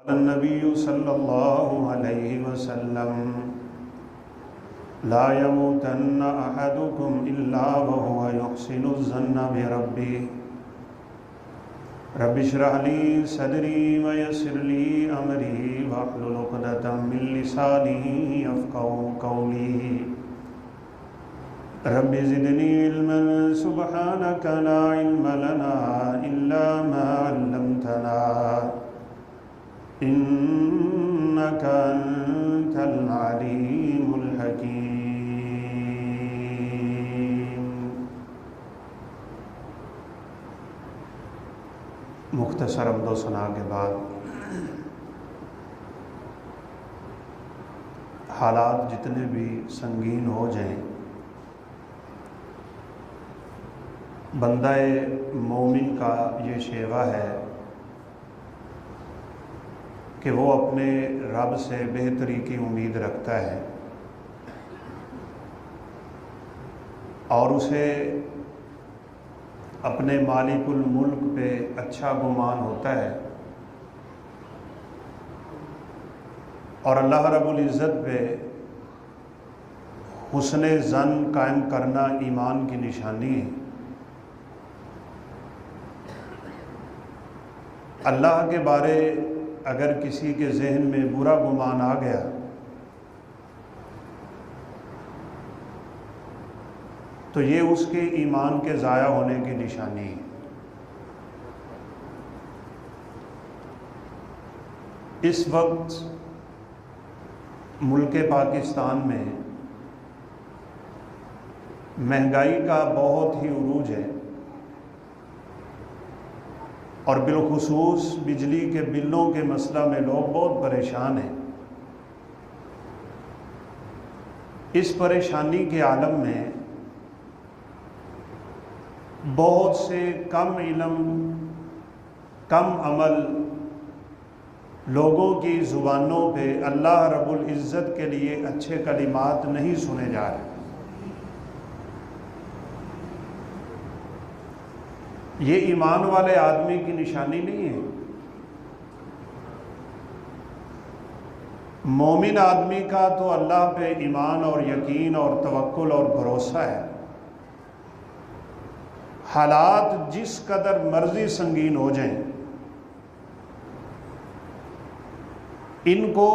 النبی صلی اللہ علیہ وسلم لا يموتن احدکم الا وهو يحسن الظن بربه رب اشرح لي صدری ويسر لي امری واحلل عقدۃ من لسانی یفقهوا قولی رب زدنی علما سبحانک لا علم لنا الا ما علمتنا انک انت العلیم الحکیم۔ مختصر حمد و ثنا کے بعد حالات جتنے بھی سنگین ہو جائیں، بندہ مومن کا یہ شیوہ ہے کہ وہ اپنے رب سے بہتری کی امید رکھتا ہے اور اسے اپنے مالک الملک پہ اچھا گمان ہوتا ہے، اور اللہ رب العزت پہ حسن ظن قائم کرنا ایمان کی نشانی ہے۔ اللہ کے بارے اگر کسی کے ذہن میں برا گمان آ گیا تو یہ اس کے ایمان کے ضائع ہونے کی نشانی ہے۔ اس وقت ملک پاکستان میں مہنگائی کا بہت ہی عروج ہے، اور بالخصوص بجلی کے بلوں کے مسئلہ میں لوگ بہت پریشان ہیں۔ اس پریشانی کے عالم میں بہت سے کم علم کم عمل لوگوں کی زبانوں پہ اللہ رب العزت کے لیے اچھے کلمات نہیں سنے جا رہے۔ یہ ایمان والے آدمی کی نشانی نہیں ہے۔ مومن آدمی کا تو اللہ پہ ایمان اور یقین اور توکل اور بھروسہ ہے۔ حالات جس قدر مرضی سنگین ہو جائیں، ان کو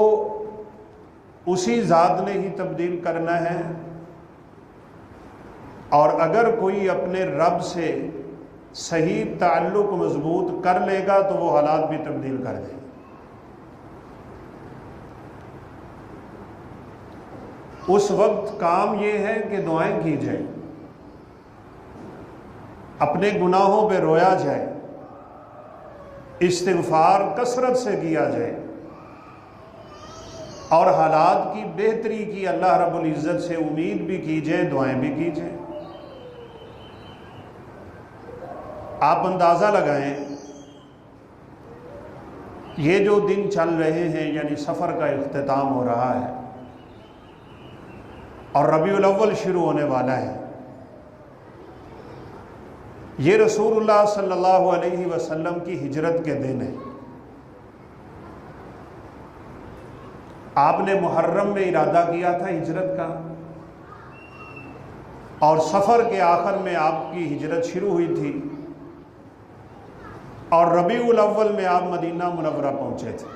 اسی ذات نے ہی تبدیل کرنا ہے، اور اگر کوئی اپنے رب سے صحیح تعلق مضبوط کر لے گا تو وہ حالات بھی تبدیل کر دیں گے۔ اس وقت کام یہ ہے کہ دعائیں کی جائیں، اپنے گناہوں پہ رویا جائے، استغفار کثرت سے کیا جائے، اور حالات کی بہتری کی اللہ رب العزت سے امید بھی کی جائے، دعائیں بھی کی جائیں۔ آپ اندازہ لگائیں، یہ جو دن چل رہے ہیں، یعنی سفر کا اختتام ہو رہا ہے اور ربیع الاول شروع ہونے والا ہے، یہ رسول اللہ صلی اللہ علیہ وسلم کی ہجرت کے دن ہیں۔ آپ نے محرم میں ارادہ کیا تھا ہجرت کا، اور سفر کے آخر میں آپ کی ہجرت شروع ہوئی تھی، اور ربیع الاول میں آپ مدینہ منورہ پہنچے تھے۔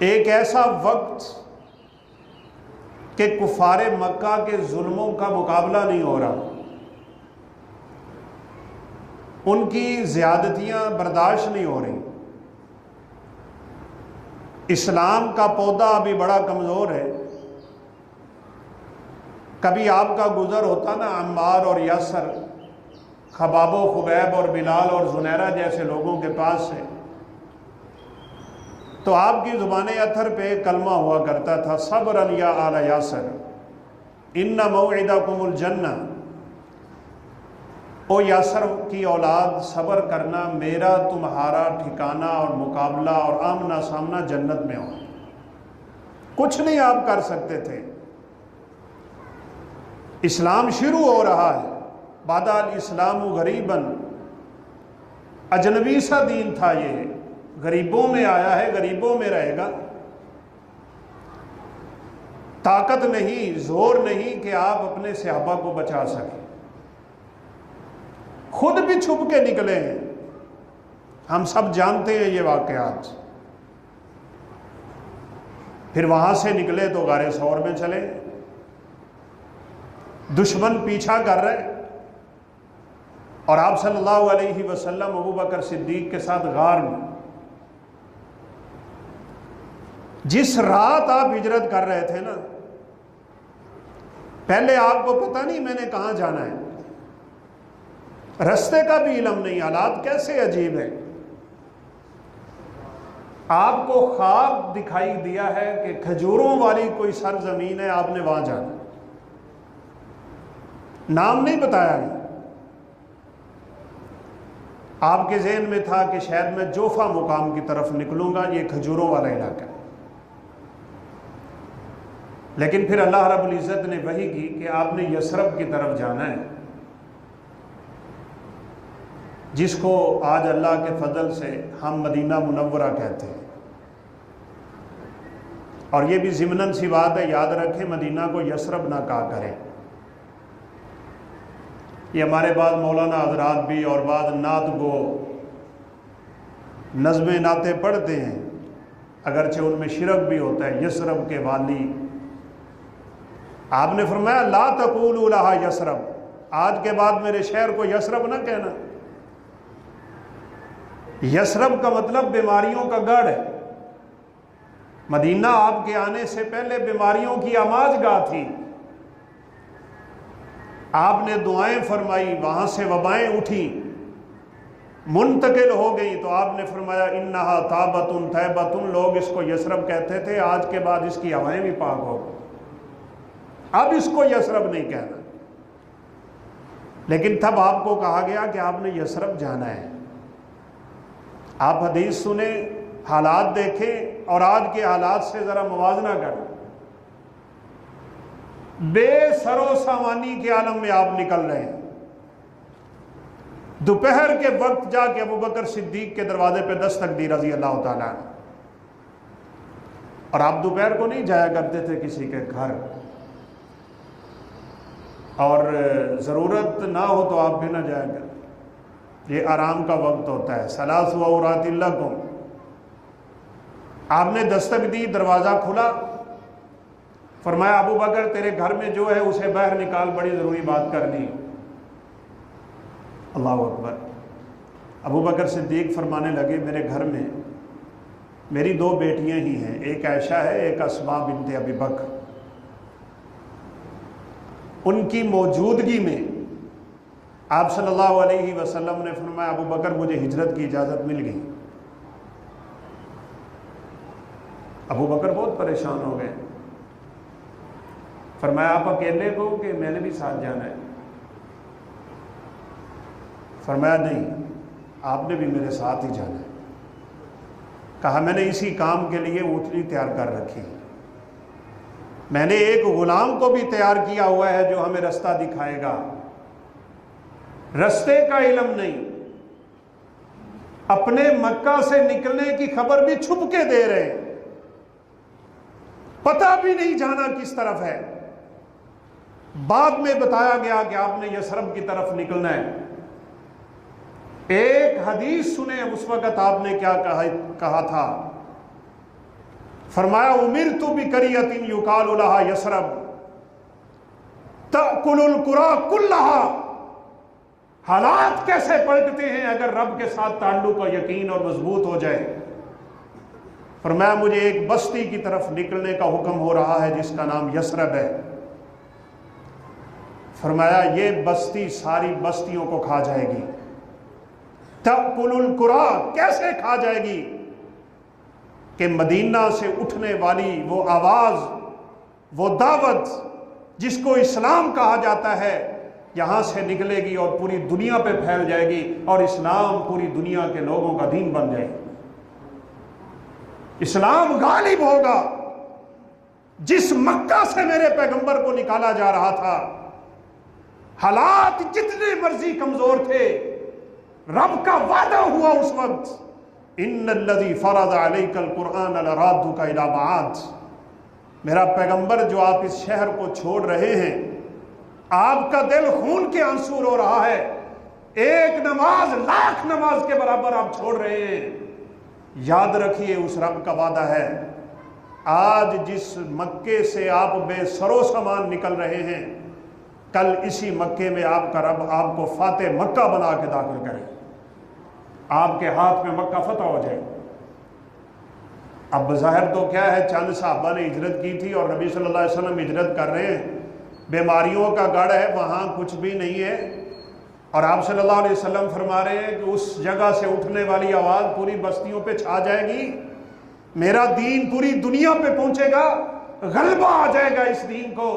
ایک ایسا وقت کہ کفار مکہ کے ظلموں کا مقابلہ نہیں ہو رہا، ان کی زیادتیاں برداشت نہیں ہو رہی، اسلام کا پودا ابھی بڑا کمزور ہے۔ کبھی آپ کا گزر ہوتا نا عمار اور یاسر، خباب و خبیب اور بلال اور زنیرہ جیسے لوگوں کے پاس سے، تو آپ کی زبان اطہر پہ کلمہ ہوا کرتا تھا، صبرا یا آل یاسر ان موعدکم الجنہ۔ او یاسر کی اولاد، صبر کرنا، میرا تمہارا ٹھکانہ اور مقابلہ اور آمنا سامنا جنت میں ہو۔ کچھ نہیں آپ کر سکتے تھے، اسلام شروع ہو رہا ہے، بدا الاسلام غریباً اجنبی سا دین تھا، یہ غریبوں میں آیا ہے، غریبوں میں رہے گا۔ طاقت نہیں، زور نہیں کہ آپ اپنے صحابہ کو بچا سکیں، خود بھی چھپ کے نکلے ہیں، ہم سب جانتے ہیں یہ واقعات۔ پھر وہاں سے نکلے تو غار ثور میں چلے، دشمن پیچھا کر رہے، اور آپ صلی اللہ علیہ وسلم ابو بکر صدیق کے ساتھ غار میں۔ جس رات آپ ہجرت کر رہے تھے نا، پہلے آپ کو پتہ نہیں میں نے کہاں جانا ہے، رستے کا بھی علم نہیں، حالات کیسے عجیب ہے۔ آپ کو خواب دکھائی دیا ہے کہ کھجوروں والی کوئی سرزمین ہے، آپ نے وہاں جانا، نام نہیں بتایا گیا۔ آپ کے ذہن میں تھا کہ شاید میں جوفا مقام کی طرف نکلوں گا، یہ کھجوروں والا علاقہ ہے، لیکن پھر اللہ رب العزت نے وحی کی کہ آپ نے یثرب کی طرف جانا ہے، جس کو آج اللہ کے فضل سے ہم مدینہ منورہ کہتے ہیں۔ اور یہ بھی ضمناً سی بات ہے، یاد رکھیں مدینہ کو یثرب نہ کہا کریں۔ یہ ہمارے بعض مولانا حضرات بھی اور بعض نعت گو نظمیں نعتیں پڑھتے ہیں، اگرچہ ان میں شرک بھی ہوتا ہے، یثرب کے والی۔ آپ نے فرمایا لا تقولوا لها یثرب، آج کے بعد میرے شہر کو یثرب نہ کہنا۔ یثرب کا مطلب بیماریوں کا گڑھ ہے۔ مدینہ آپ کے آنے سے پہلے بیماریوں کی آماج گاہ تھی، آپ نے دعائیں فرمائی، وہاں سے وبائیں اٹھیں، منتقل ہو گئی، تو آپ نے فرمایا انہا طابۃ طیبۃ، لوگ اس کو یثرب کہتے تھے، آج کے بعد اس کی ہوائیں بھی پاک ہو گئی، اب اس کو یثرب نہیں کہنا۔ لیکن تب آپ کو کہا گیا کہ آپ نے یثرب جانا ہے۔ آپ حدیث سنیں، حالات دیکھیں، اور آج کے حالات سے ذرا موازنہ کریں۔ بے سر و سامانی کے عالم میں آپ نکل رہے ہیں، دوپہر کے وقت جا کے ابو بکر صدیق کے دروازے پہ دستک دی رضی اللہ تعالیٰ عنہ، اور آپ دوپہر کو نہیں جایا کرتے تھے کسی کے گھر، اور ضرورت نہ ہو تو آپ بھی نہ جایا کرتے، یہ آرام کا وقت ہوتا ہے۔ ثلاث عورات لکم، آپ نے دستک دی، دروازہ کھلا، فرمایا ابو بکر تیرے گھر میں جو ہے اسے باہر نکال، بڑی ضروری بات کرنی۔ اللہ اکبر۔ ابو بکر صدیق فرمانے لگے میرے گھر میں میری دو بیٹیاں ہی ہیں، ایک عائشہ ہے، ایک اسماء بنت ابی بکر، ان کی موجودگی میں آپ صلی اللہ علیہ وسلم نے فرمایا ابو بکر مجھے ہجرت کی اجازت مل گئی۔ ابو بکر بہت پریشان ہو گئے، فرمایا آپ اکیلے کو کہ میں نے بھی ساتھ جانا ہے؟ فرمایا نہیں، آپ نے بھی میرے ساتھ ہی جانا ہے۔ کہا میں نے اسی کام کے لیے اونٹنی تیار کر رکھی، میں نے ایک غلام کو بھی تیار کیا ہوا ہے جو ہمیں رستہ دکھائے گا، رستے کا علم نہیں، اپنے مکہ سے نکلنے کی خبر بھی چھپ کے دے رہے ہیں، پتہ بھی نہیں جانا کس طرف ہے۔ بعد میں بتایا گیا کہ آپ نے یثرب کی طرف نکلنا ہے۔ ایک حدیث سنیں اس وقت آپ نے کیا کہا تھا، فرمایا امرت بقریۃ یقال لها یثرب تأکل القری کلھا۔ حالات کیسے پلٹتے ہیں اگر رب کے ساتھ تعلق اور یقین اور مضبوط ہو جائے۔ فرمایا مجھے ایک بستی کی طرف نکلنے کا حکم ہو رہا ہے جس کا نام یثرب ہے۔ فرمایا یہ بستی ساری بستیوں کو کھا جائے گی۔ تأکل القری، کیسے کھا جائے گی کہ مدینہ سے اٹھنے والی وہ آواز، وہ دعوت جس کو اسلام کہا جاتا ہے، یہاں سے نکلے گی اور پوری دنیا پہ پھیل جائے گی، اور اسلام پوری دنیا کے لوگوں کا دین بن جائے گی، اسلام غالب ہوگا۔ جس مکہ سے میرے پیغمبر کو نکالا جا رہا تھا، حالات جتنے مرضی کمزور تھے، رب کا وعدہ ہوا اس وقت، ان الذی فرض علیک القرآن لرادک الی معاد، میرا پیغمبر جو آپ اس شہر کو چھوڑ رہے ہیں، آپ کا دل خون کے آنسو رو رہا ہے، ایک نماز لاکھ نماز کے برابر آپ چھوڑ رہے ہیں، یاد رکھیے اس رب کا وعدہ ہے، آج جس مکے سے آپ بے سر و سامان نکل رہے ہیں، کل اسی مکے میں آپ کا رب آپ کو فاتح مکہ بنا کے داخل کرے، آپ کے ہاتھ میں مکہ فتح ہو جائے۔ اب بظاہر تو کیا ہے، چند صحابہ نے ہجرت کی تھی اور نبی صلی اللہ علیہ وسلم ہجرت کر رہے ہیں، بیماریوں کا گڑھ ہے، وہاں کچھ بھی نہیں ہے، اور آپ صلی اللہ علیہ وسلم فرما رہے ہیں کہ اس جگہ سے اٹھنے والی آواز پوری بستیوں پہ چھا جائے گی، میرا دین پوری دنیا پہ پہنچے گا، غلبہ آ جائے گا اس دین کو۔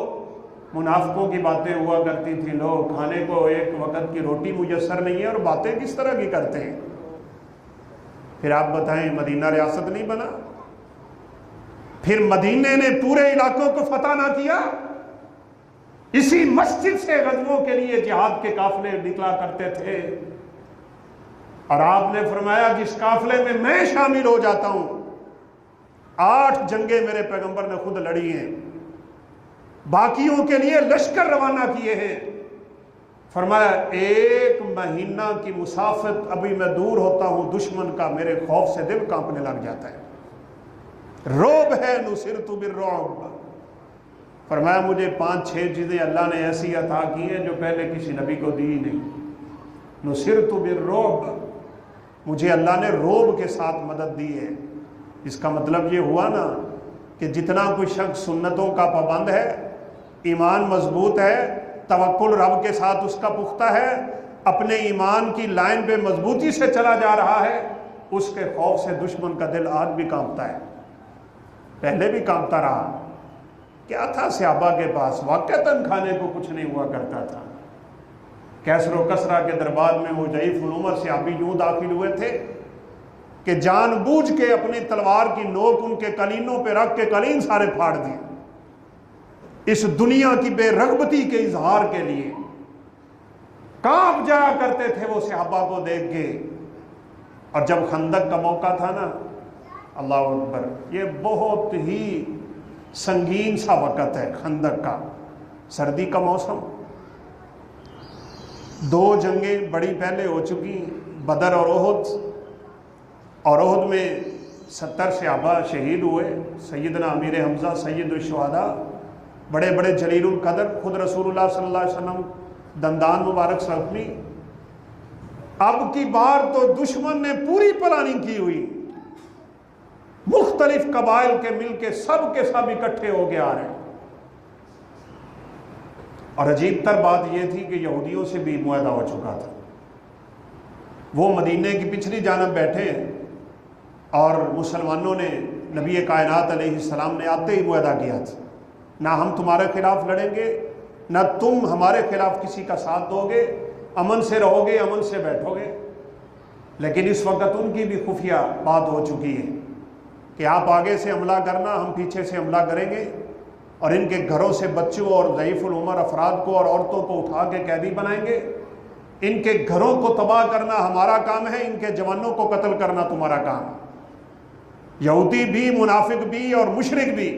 منافقوں کی باتیں ہوا کرتی تھی، لوگ کھانے کو ایک وقت کی روٹی میسر نہیں ہے اور باتیں کس طرح کی کرتے ہیں۔ پھر آپ بتائیں مدینہ ریاست نہیں بنا؟ پھر مدینے نے پورے علاقوں کو فتح نہ کیا؟ اسی مسجد سے غزووں کے لیے جہاد کے قافلے نکلا کرتے تھے، اور آپ نے فرمایا جس قافلے میں میں شامل ہو جاتا ہوں، 8 جنگیں میرے پیغمبر نے خود لڑی ہیں، باقیوں کے لیے لشکر روانہ کیے ہیں، فرمایا 1 مہینہ کی مسافت ابھی میں دور ہوتا ہوں دشمن کا، میرے خوف سے دل کانپنے لگ جاتا ہے، رعب ہے، نصرت بالرعب۔ فرمایا مجھے 5-6 چیزیں اللہ نے ایسی عطا کی ہیں جو پہلے کسی نبی کو دی نہیں، نصرت بالرعب، مجھے اللہ نے رعب کے ساتھ مدد دی ہے۔ اس کا مطلب یہ ہوا نا کہ جتنا کوئی شخص سنتوں کا پابند ہے، ایمان مضبوط ہے، توکل رب کے ساتھ اس کا پختہ ہے، اپنے ایمان کی لائن پہ مضبوطی سے چلا جا رہا ہے، اس کے خوف سے دشمن کا دل آج بھی کانپتا ہے، پہلے بھی کانپتا رہا۔ کیا تھا صحابہ کے پاس؟ واقعتاً کھانے کو کچھ نہیں ہوا کرتا تھا۔ کیسر و کسرا کے دربار میں وہ ضعیف العمر صحابی یوں داخل ہوئے تھے کہ جان بوجھ کے اپنی تلوار کی نوک ان کے کلینوں پہ رکھ کے کلین سارے پھاڑ دیے، اس دنیا کی بے رغبتی کے اظہار کے لیے۔ کانپ جایا کرتے تھے وہ صحابہ کو دیکھ کے۔ اور جب خندق کا موقع تھا نا، اللہ اکبر، یہ بہت ہی سنگین سا وقت ہے خندق کا، سردی کا موسم، 2 جنگیں بڑی پہلے ہو چکی، بدر اور احد میں 70 صحابہ شہید ہوئے، سیدنا امیر حمزہ سید الشہداء، بڑے بڑے جلیل القدر، خود رسول اللہ صلی اللہ علیہ وسلم دندان مبارک زخمی۔ اب کی بار تو دشمن نے پوری پلاننگ کی ہوئی، مختلف قبائل کے مل کے سب اکٹھے ہو کے آ رہے ہیں، اور عجیب تر بات یہ تھی کہ یہودیوں سے بھی معاہدہ ہو چکا تھا، وہ مدینے کی پچھلی جانب بیٹھے ہیں، اور مسلمانوں نے نبی کائنات علیہ السلام نے آتے ہی معاہدہ کیا تھا، نہ ہم تمہارے خلاف لڑیں گے، نہ تم ہمارے خلاف کسی کا ساتھ دو گے، امن سے رہو گے، امن سے بیٹھو گے۔ لیکن اس وقت ان کی بھی خفیہ بات ہو چکی ہے کہ آپ آگے سے حملہ کرنا، ہم پیچھے سے حملہ کریں گے، اور ان کے گھروں سے بچوں اور ضعیف العمر افراد کو اور عورتوں کو اٹھا کے قیدی بنائیں گے، ان کے گھروں کو تباہ کرنا ہمارا کام ہے، ان کے جوانوں کو قتل کرنا تمہارا کام ہے۔ یہودی بھی، منافق بھی اور مشرک بھی،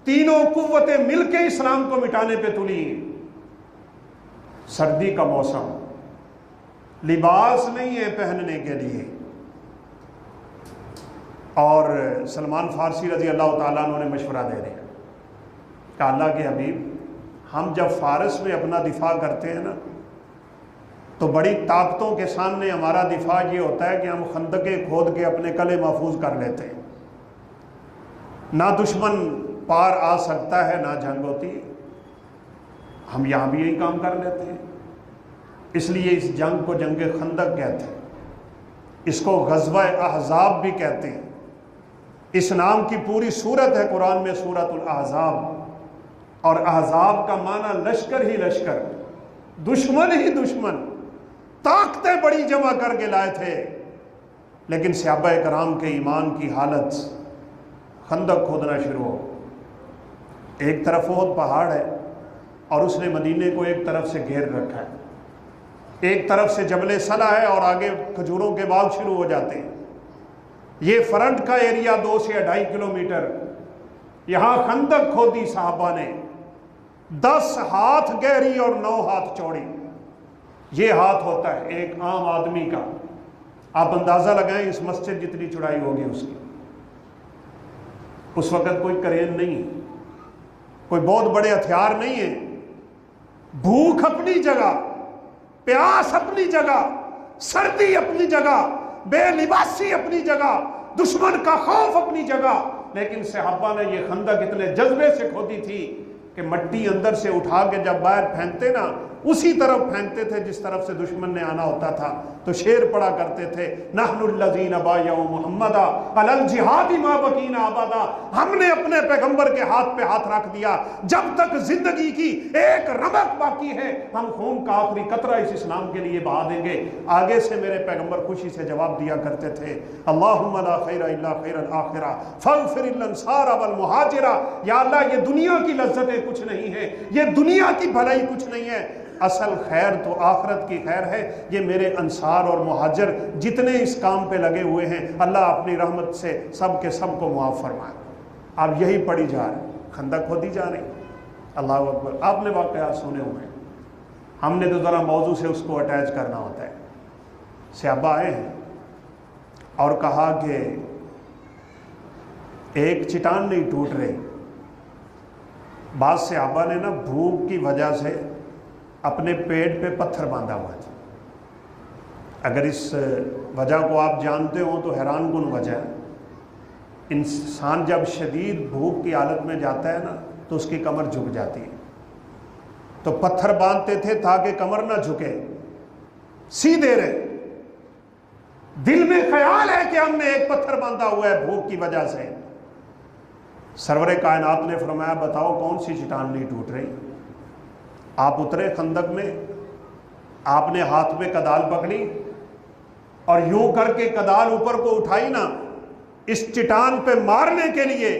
تینوں قوتیں مل کے اسلام کو مٹانے پہ تلی ہیں۔ سردی کا موسم، لباس نہیں ہے پہننے کے لیے، اور سلمان فارسی رضی اللہ تعالیٰ عنہ نے مشورہ دے دیا کہ اللہ کے حبیب، ہم جب فارس میں اپنا دفاع کرتے ہیں نا تو بڑی طاقتوں کے سامنے ہمارا دفاع یہ ہوتا ہے کہ ہم خندقیں کھود کے اپنے قلعے محفوظ کر لیتے ہیں، نہ دشمن پار آ سکتا ہے نہ جنگ ہوتی ہے، ہم یہاں بھی یہی کام کر لیتے ہیں۔ اس لیے اس جنگ کو جنگ خندق کہتے ہیں، اس کو غزوہ احزاب بھی کہتے ہیں۔ اس نام کی پوری سورت ہے قرآن میں سورۃ الاحزاب، اور احزاب کا معنی لشکر ہی لشکر، دشمن ہی دشمن، طاقتیں بڑی جمع کر کے لائے تھے۔ لیکن صحابہ کرام کے ایمان کی حالت، خندق کھودنا شروع ہو، ایک طرف احد پہاڑ ہے اور اس نے مدینے کو ایک طرف سے گھیر رکھا ہے، ایک طرف سے جبل سلا ہے اور آگے کھجوروں کے باغ شروع ہو جاتے ہیں. یہ فرنٹ کا ایریا 2 سے 2.5 کلومیٹر. یہاں خندق کھودی صحابہ نے 10 ہاتھ گہری اور 9 ہاتھ چوڑی. یہ ہاتھ ہوتا ہے ایک عام آدمی کا. آپ اندازہ لگائیں اس مسجد جتنی چوڑائی ہوگی اس کی. اس وقت کوئی کرین نہیں، کوئی بہت بڑے ہتھیار نہیں ہے. بھوک اپنی جگہ، پیاس اپنی جگہ، سردی اپنی جگہ، بے لباسی اپنی جگہ، دشمن کا خوف اپنی جگہ. لیکن صحابہ نے یہ خندق اتنے جذبے سے کھودی تھی کہ مٹی اندر سے اٹھا کے جب باہر پھینکتے نا اسی طرف پھینکتے تھے جس طرف سے دشمن نے آنا ہوتا تھا. تو شعر پڑا کرتے تھے نحن الذین بایعوا محمدا علی الجہاد ما بقینا ابدا. ہم نے اپنے پیغمبر کے ہاتھ پہ ہاتھ رکھ دیا، جب تک زندگی کی ایک رمق باقی ہے ہم خون کا آخری قطرہ اس اسلام کے لیے بہا دیں گے. آگے سے میرے پیغمبر خوشی سے جواب دیا کرتے تھے اللہم لا خیر الا خیر الاخرہ فاغفر الانصار والمہاجرہ. یا اللہ یہ دنیا کی لذتیں کچھ نہیں ہیں، یہ دنیا کی بھلائی کچھ نہیں ہے، اصل خیر تو آخرت کی خیر ہے. یہ میرے انصار اور مہاجر جتنے اس کام پہ لگے ہوئے ہیں اللہ اپنی رحمت سے سب کے سب کو معاف فرمائے. اب یہی پڑھی جا رہی، خندق کھودی جا رہی. اللہ اکبر. آپ نے واقعات سنے ہوئے ہیں، ہم نے تو ذرا موضوع سے اس کو اٹیچ کرنا ہوتا ہے. صحابہ آئے ہیں اور کہا کہ ایک چٹان نہیں ٹوٹ رہی. بعض صحابہ نے نا بھوک کی وجہ سے اپنے پیٹ پہ پتھر باندھا ہوا تھا. اگر اس وجہ کو آپ جانتے ہوں تو حیران کن وجہ ہے. انسان جب شدید بھوک کی حالت میں جاتا ہے نا تو اس کی کمر جھک جاتی ہے. تو پتھر باندھتے تھے تاکہ کمر نہ جھکے، سیدھے رہے. دل میں خیال ہے کہ ہم نے ایک پتھر باندھا ہوا ہے بھوک کی وجہ سے. سرور کائنات نے فرمایا بتاؤ کون سی چٹان نہیں ٹوٹ رہی. آپ اترے خندق میں، آپ نے ہاتھ میں کدال پکڑی اور یوں کر کے کدال اوپر کو اٹھائی نا اس چٹان پہ مارنے کے لیے.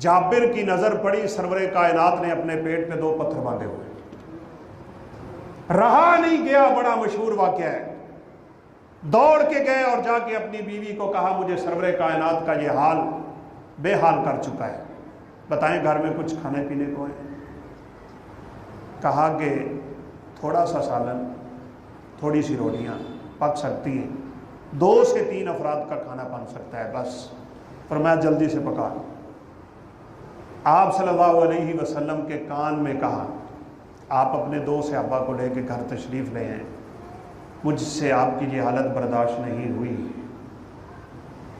جابر کی نظر پڑی، سرور کائنات نے اپنے پیٹ پہ 2 پتھر باندھے ہوئے. رہا نہیں گیا، بڑا مشہور واقعہ ہے. دوڑ کے گئے اور جا کے اپنی بیوی کو کہا مجھے سرور کائنات کا یہ حال بے حال کر چکا ہے، بتائیں گھر میں کچھ کھانے پینے کو ہے. کہا کہ تھوڑا سا سالن، تھوڑی سی روٹیاں پک سکتی ہیں، 2 سے 3 افراد کا کھانا بن سکتا ہے بس. فرمایا جلدی سے پکا. آپ صلی اللہ علیہ وسلم کے کان میں کہا آپ اپنے 2 صحابہ کو لے کے گھر تشریف لے ہیں، مجھ سے آپ کی یہ حالت برداشت نہیں ہوئی،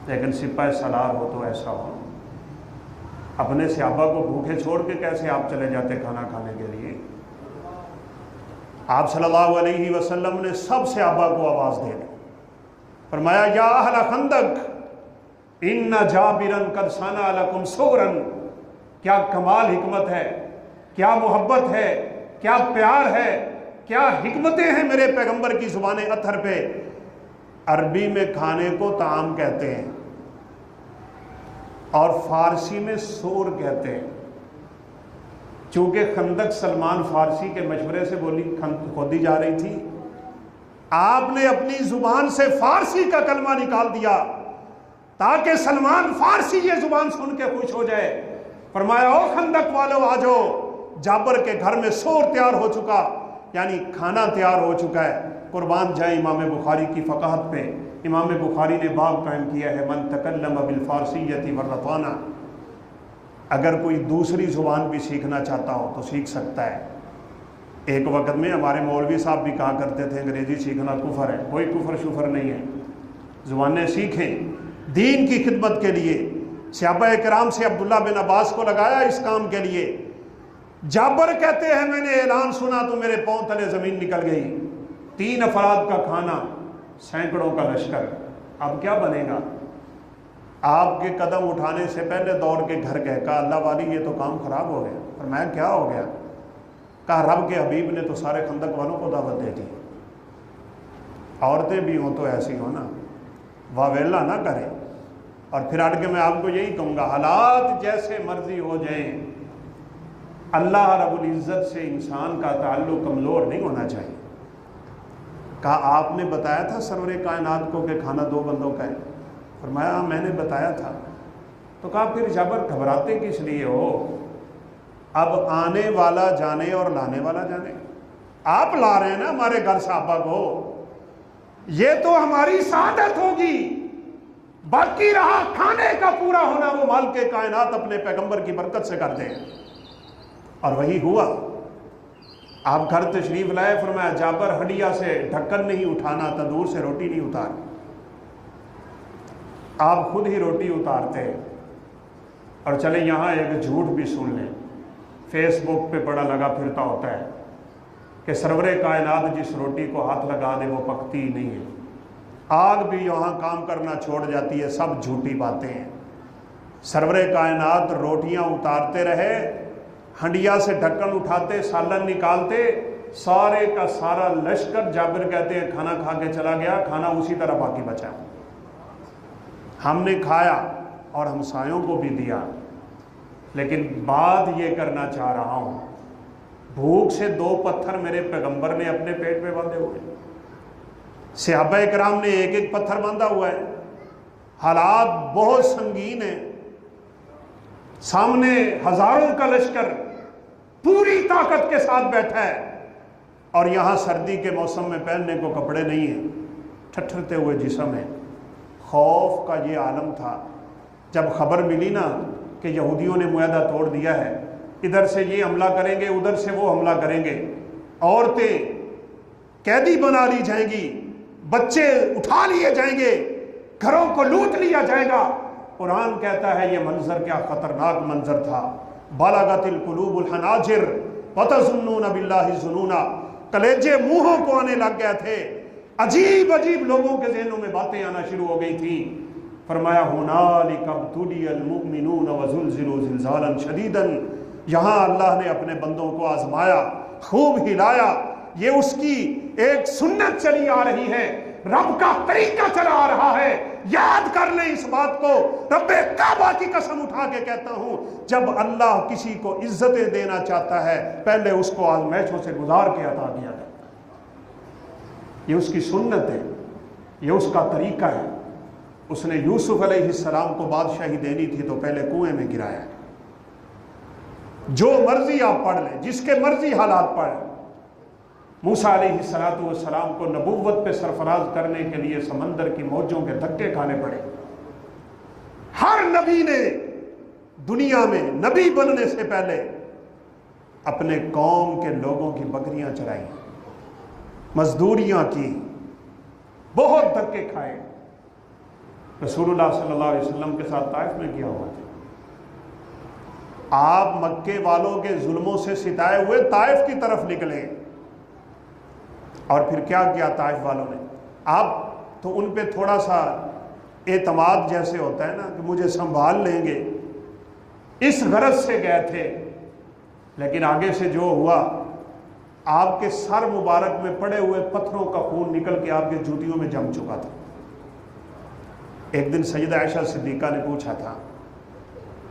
لیکن سپاہ سالار ہو تو ایسا ہو. اپنے صحابہ کو بھوکے چھوڑ کے کیسے آپ چلے جاتے کھانا کھانے کے لیے. آپ صلی اللہ علیہ وسلم نے سب صحابہ کو آواز دے دی. فرمایا یا اہل خندق ان جابرا قد صنع لکم صغرا. کیا کمال حکمت ہے، کیا محبت ہے، کیا پیار ہے، کیا حکمتیں ہیں میرے پیغمبر کی زبان اطہر پہ. عربی میں کھانے کو طعام کہتے ہیں اور فارسی میں سور کہتے ہیں. چونکہ خندق سلمان فارسی کے مشورے سے کھودی جا رہی تھی، آپ نے اپنی زبان سے فارسی کا کلمہ نکال دیا تاکہ سلمان فارسی یہ زبان سن کے خوش ہو جائے. فرمایا او خندق والو آ جاؤ، جابر کے گھر میں سور تیار ہو چکا، یعنی کھانا تیار ہو چکا ہے. قربان جائیں امام بخاری کی فقاہت پہ. امام بخاری نے باب قائم کیا ہے من تکلم بالفارسیۃ والرطانہ. اگر کوئی دوسری زبان بھی سیکھنا چاہتا ہو تو سیکھ سکتا ہے. ایک وقت میں ہمارے مولوی صاحب بھی کہا کرتے تھے انگریزی سیکھنا کفر ہے. کوئی کفر شفر نہیں ہے، زبانیں سیکھیں دین کی خدمت کے لیے. صحابہ کرام سے عبداللہ بن عباس کو لگایا اس کام کے لیے. جابر کہتے ہیں میں نے اعلان سنا تو میرے پاؤں تلے زمین نکل گئی. 3 افراد کا کھانا، سینکڑوں کا لشکر، اب کیا بنے گا. آپ کے قدم اٹھانے سے پہلے دوڑ کے گھر گئے. کہا اللہ والی یہ تو کام خراب ہو گیا. اور میں کیا ہو گیا. کہا رب کے حبیب نے تو سارے خندق والوں کو دعوت دے دی. عورتیں بھی ہوں تو ایسی ہو نا، واویلا نہ کریں. اور پھر اڑ کے میں آپ کو یہی کہوں گا حالات جیسے مرضی ہو جائیں، اللہ رب العزت سے انسان کا تعلق کمزور نہیں ہونا چاہیے. کہا آپ نے بتایا تھا سرور کائنات کو کہ کھانا 2 بندوں کا ہے؟ فرمایا ہاں میں نے بتایا تھا۔ تو کہا پھر جابر گھبراتے کس لیے ہو؟ اب آنے والا جانے اور لانے والا جانے، آپ لا رہے ہیں نا ہمارے گھر صحابہ کو، یہ تو ہماری سعادت ہوگی، باقی رہا کھانے کا پورا ہونا وہ مالک کائنات اپنے پیغمبر کی برکت سے کر دیں۔ اور وہی ہوا، آپ گھر تشریف لائے، فرمایا جابر ہڈیا سے ڈھکن نہیں اٹھانا، تندور سے روٹی نہیں اتار، آپ خود ہی روٹی اتارتے۔ اور چلے یہاں ایک جھوٹ بھی سن لیں، فیس بک پہ بڑا لگا پھرتا ہوتا ہے کہ سرور کائنات جس روٹی کو ہاتھ لگا دے وہ پکتی ہی نہیں ہے، آگ بھی یہاں کام کرنا چھوڑ جاتی ہے، سب جھوٹی باتیں ہیں۔ سرور کائنات روٹیاں اتارتے رہے، ہنڈیا سے ڈھکن اٹھاتے، سالن نکالتے، سارے کا سارا لشکر، جابر کہتے ہیں کھانا کھا کے چلا گیا، کھانا اسی طرح باقی بچا، ہم نے کھایا اور ہمسایوں کو بھی دیا۔ لیکن بات یہ کرنا چاہ رہا ہوں، بھوک سے 2 پتھر میرے پیغمبر نے اپنے پیٹ میں باندھے ہوئے، صحابہ کرام نے ایک ایک پتھر باندھا ہوا ہے، حالات بہت سنگین ہیں، سامنے ہزاروں کا لشکر پوری طاقت کے ساتھ بیٹھا ہے، اور یہاں سردی کے موسم میں پہننے کو کپڑے نہیں ہیں، ٹھٹھرتے ہوئے جسم ہے۔ خوف کا یہ عالم تھا، جب خبر ملی نا کہ یہودیوں نے معاہدہ توڑ دیا ہے، ادھر سے یہ حملہ کریں گے، ادھر سے وہ حملہ کریں گے، عورتیں قیدی بنا لی جائیں گی، بچے اٹھا لیے جائیں گے، گھروں کو لوٹ لیا جائے گا۔ قرآن کہتا ہے یہ منظر کیا خطرناک منظر تھا، بالغت القلوب الحناجر وتظنون باللہ الظنونا، کلیجے منہوں کو آنے لگ گئے تھے، عجیب عجیب لوگوں کے ذہنوں میں باتیں آنا شروع ہو گئی تھیں۔ فرمایا ہنالک ابتلی المؤمنون وزلزلوا زلزالا شدیدا، یہاں اللہ نے اپنے بندوں کو آزمایا، خوب ہلایا، یہ اس کی ایک سنت چلی آ رہی ہے، رب کا طریقہ چلا آ رہا ہے۔ یاد کر لیں اس بات کو، رب کعبہ کی قسم اٹھا کے کہتا ہوں، جب اللہ کسی کو عزتیں دینا چاہتا ہے پہلے اس کو آزمائشوں سے گزار کے عطا کیا جاتا ہے، یہ اس کی سنت ہے، یہ اس کا طریقہ ہے۔ اس نے یوسف علیہ السلام کو بادشاہی دینی تھی تو پہلے کنویں میں گرایا۔ جو مرضی آپ پڑھ لیں، جس کے مرضی حالات پڑھ، موسیٰ علیہ السلام کو نبوت پہ سرفراز کرنے کے لیے سمندر کی موجوں کے دھکے کھانے پڑے۔ ہر نبی نے دنیا میں نبی بننے سے پہلے اپنے قوم کے لوگوں کی بکریاں چرائیں، مزدوریاں کی، بہت دھکے کھائے۔ رسول اللہ صلی اللہ علیہ وسلم کے ساتھ طائف میں کیا ہوا تھا، آپ مکے والوں کے ظلموں سے ستائے ہوئے طائف کی طرف نکلے، اور پھر کیا کیا طائف والوں نے؟ آپ تو ان پہ تھوڑا سا اعتماد جیسے ہوتا ہے نا کہ مجھے سنبھال لیں گے، اس غرض سے گئے تھے، لیکن آگے سے جو ہوا، آپ کے سر مبارک میں پڑے ہوئے پتھروں کا خون نکل کے آپ کے جوتیوں میں جم چکا تھا۔ ایک دن سیدہ عائشہ صدیقہ نے پوچھا تھا،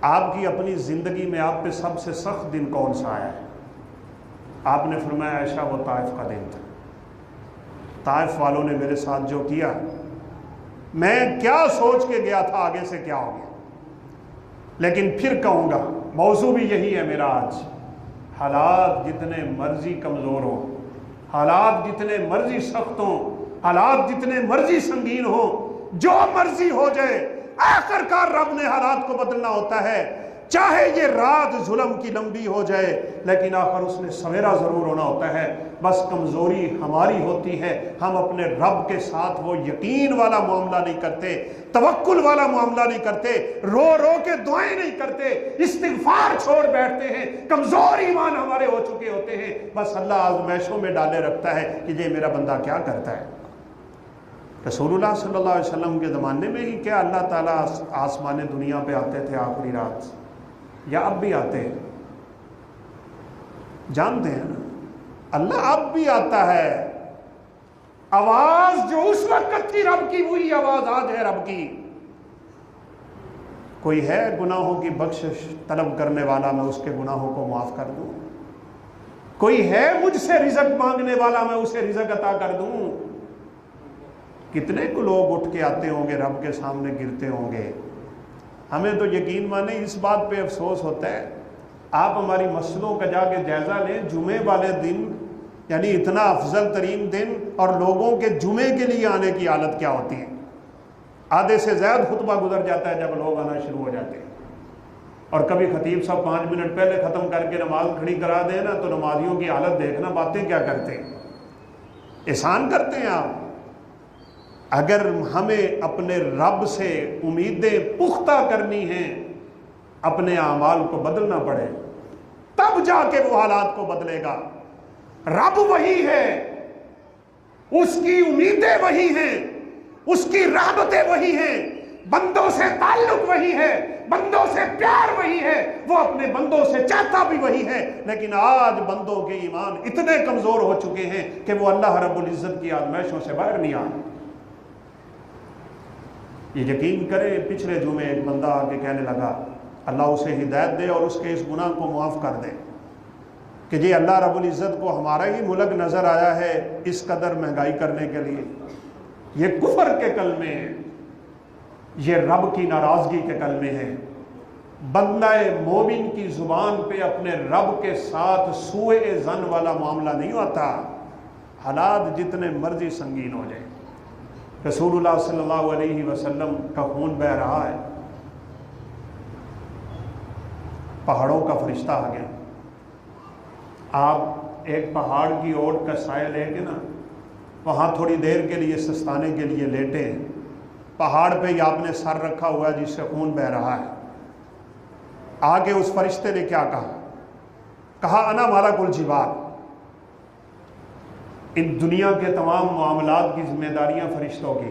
آپ کی اپنی زندگی میں آپ پہ سب سے سخت دن کون سا آیا ہے؟ آپ نے فرمایا عائشہ وہ طائف کا دن تھا، طائف والوں نے میرے ساتھ جو کیا، میں کیا سوچ کے گیا تھا آگے سے کیا ہو گیا، لیکن پھر کہوں گا، موضوع بھی یہی ہے میرا آج، حالات جتنے مرضی کمزور ہوں، حالات جتنے مرضی سخت ہوں، حالات جتنے مرضی سنگین ہوں، جو مرضی ہو جائے، آخر کار رب نے حالات کو بدلنا ہوتا ہے، چاہے یہ رات ظلم کی لمبی ہو جائے لیکن آخر اس نے سویرا ضرور ہونا ہوتا ہے۔ بس کمزوری ہماری ہوتی ہے، ہم اپنے رب کے ساتھ وہ یقین والا معاملہ نہیں کرتے، توکل والا معاملہ نہیں کرتے، رو رو کے دعائیں نہیں کرتے، استغفار چھوڑ بیٹھتے ہیں، کمزور ایمان ہمارے ہو چکے ہوتے ہیں، بس اللہ آزمائشوں میں ڈالے رکھتا ہے کہ یہ میرا بندہ کیا کرتا ہے۔ رسول اللہ صلی اللہ علیہ وسلم کے زمانے میں ہی کیا اللہ تعالیٰ آسمان دنیا پہ آتے تھے آخری رات، یا اب بھی آتے ہیں؟ جانتے ہیں نا اللہ اب بھی آتا ہے، آواز جو اس وقت تھی رب کی وہی آواز آج ہے رب کی۔ کوئی ہے گناہوں کی بخشش طلب کرنے والا میں اس کے گناہوں کو معاف کر دوں؟ کوئی ہے مجھ سے رزق مانگنے والا میں اسے رزق عطا کر دوں؟ کتنے کو لوگ اٹھ کے آتے ہوں گے، رب کے سامنے گرتے ہوں گے۔ ہمیں تو یقین مانے اس بات پہ افسوس ہوتا ہے، آپ ہماری مسجدوں کا جا کے جائزہ لیں، جمعے والے دن یعنی اتنا افضل ترین دن، اور لوگوں کے جمعے کے لیے آنے کی حالت کیا ہوتی ہے۔ آدھے سے زیادہ خطبہ گزر جاتا ہے جب لوگ آنا شروع ہو جاتے ہیں، اور کبھی خطیب صاحب 5 منٹ پہلے ختم کر کے نماز کھڑی کرا دیں نا تو نمازیوں کی حالت دیکھنا، باتیں کیا کرتے ہیں، احسان کرتے ہیں آپ۔ اگر ہمیں اپنے رب سے امیدیں پختہ کرنی ہیں، اپنے اعمال کو بدلنا پڑے، تب جا کے وہ حالات کو بدلے گا۔ رب وہی ہے، اس کی امیدیں وہی ہیں، اس کی رحمتیں وہی ہیں، بندوں سے تعلق وہی ہے، بندوں سے پیار وہی ہے، وہ اپنے بندوں سے چاہتا بھی وہی ہے۔ لیکن آج بندوں کے ایمان اتنے کمزور ہو چکے ہیں کہ وہ اللہ رب العزت کی آزمائشوں سے باہر نہیں آئے۔ یہ یقین کرے، پچھلے جمعے ایک بندہ آ کے کہنے لگا اللہ اسے ہدایت دے اور اس کے اس گناہ کو معاف کر دے کہ جی اللہ رب العزت کو ہمارا ہی ملک نظر آیا ہے اس قدر مہنگائی کرنے کے لیے۔ یہ کفر کے کلمے ہیں، یہ رب کی ناراضگی کے کلمے ہیں۔ بندہ مومن کی زبان پہ اپنے رب کے ساتھ سوء ظن والا معاملہ نہیں ہوتا، حالات جتنے مرضی سنگین ہو جائیں۔ رسول اللہ صلی اللہ علیہ وسلم کا خون بہہ رہا ہے، پہاڑوں کا فرشتہ آ گیا۔ آپ ایک پہاڑ کی اوٹ کا سایہ لے کے نا وہاں تھوڑی دیر کے لیے سستانے کے لیے لیٹے ہیں، پہاڑ پہ ہی آپ نے سر رکھا ہوا ہے جس سے خون بہہ رہا ہے۔ آگے اس فرشتے نے کیا کہا انا مالک الجبال، ان دنیا کے تمام معاملات کی ذمہ داریاں فرشتوں کی،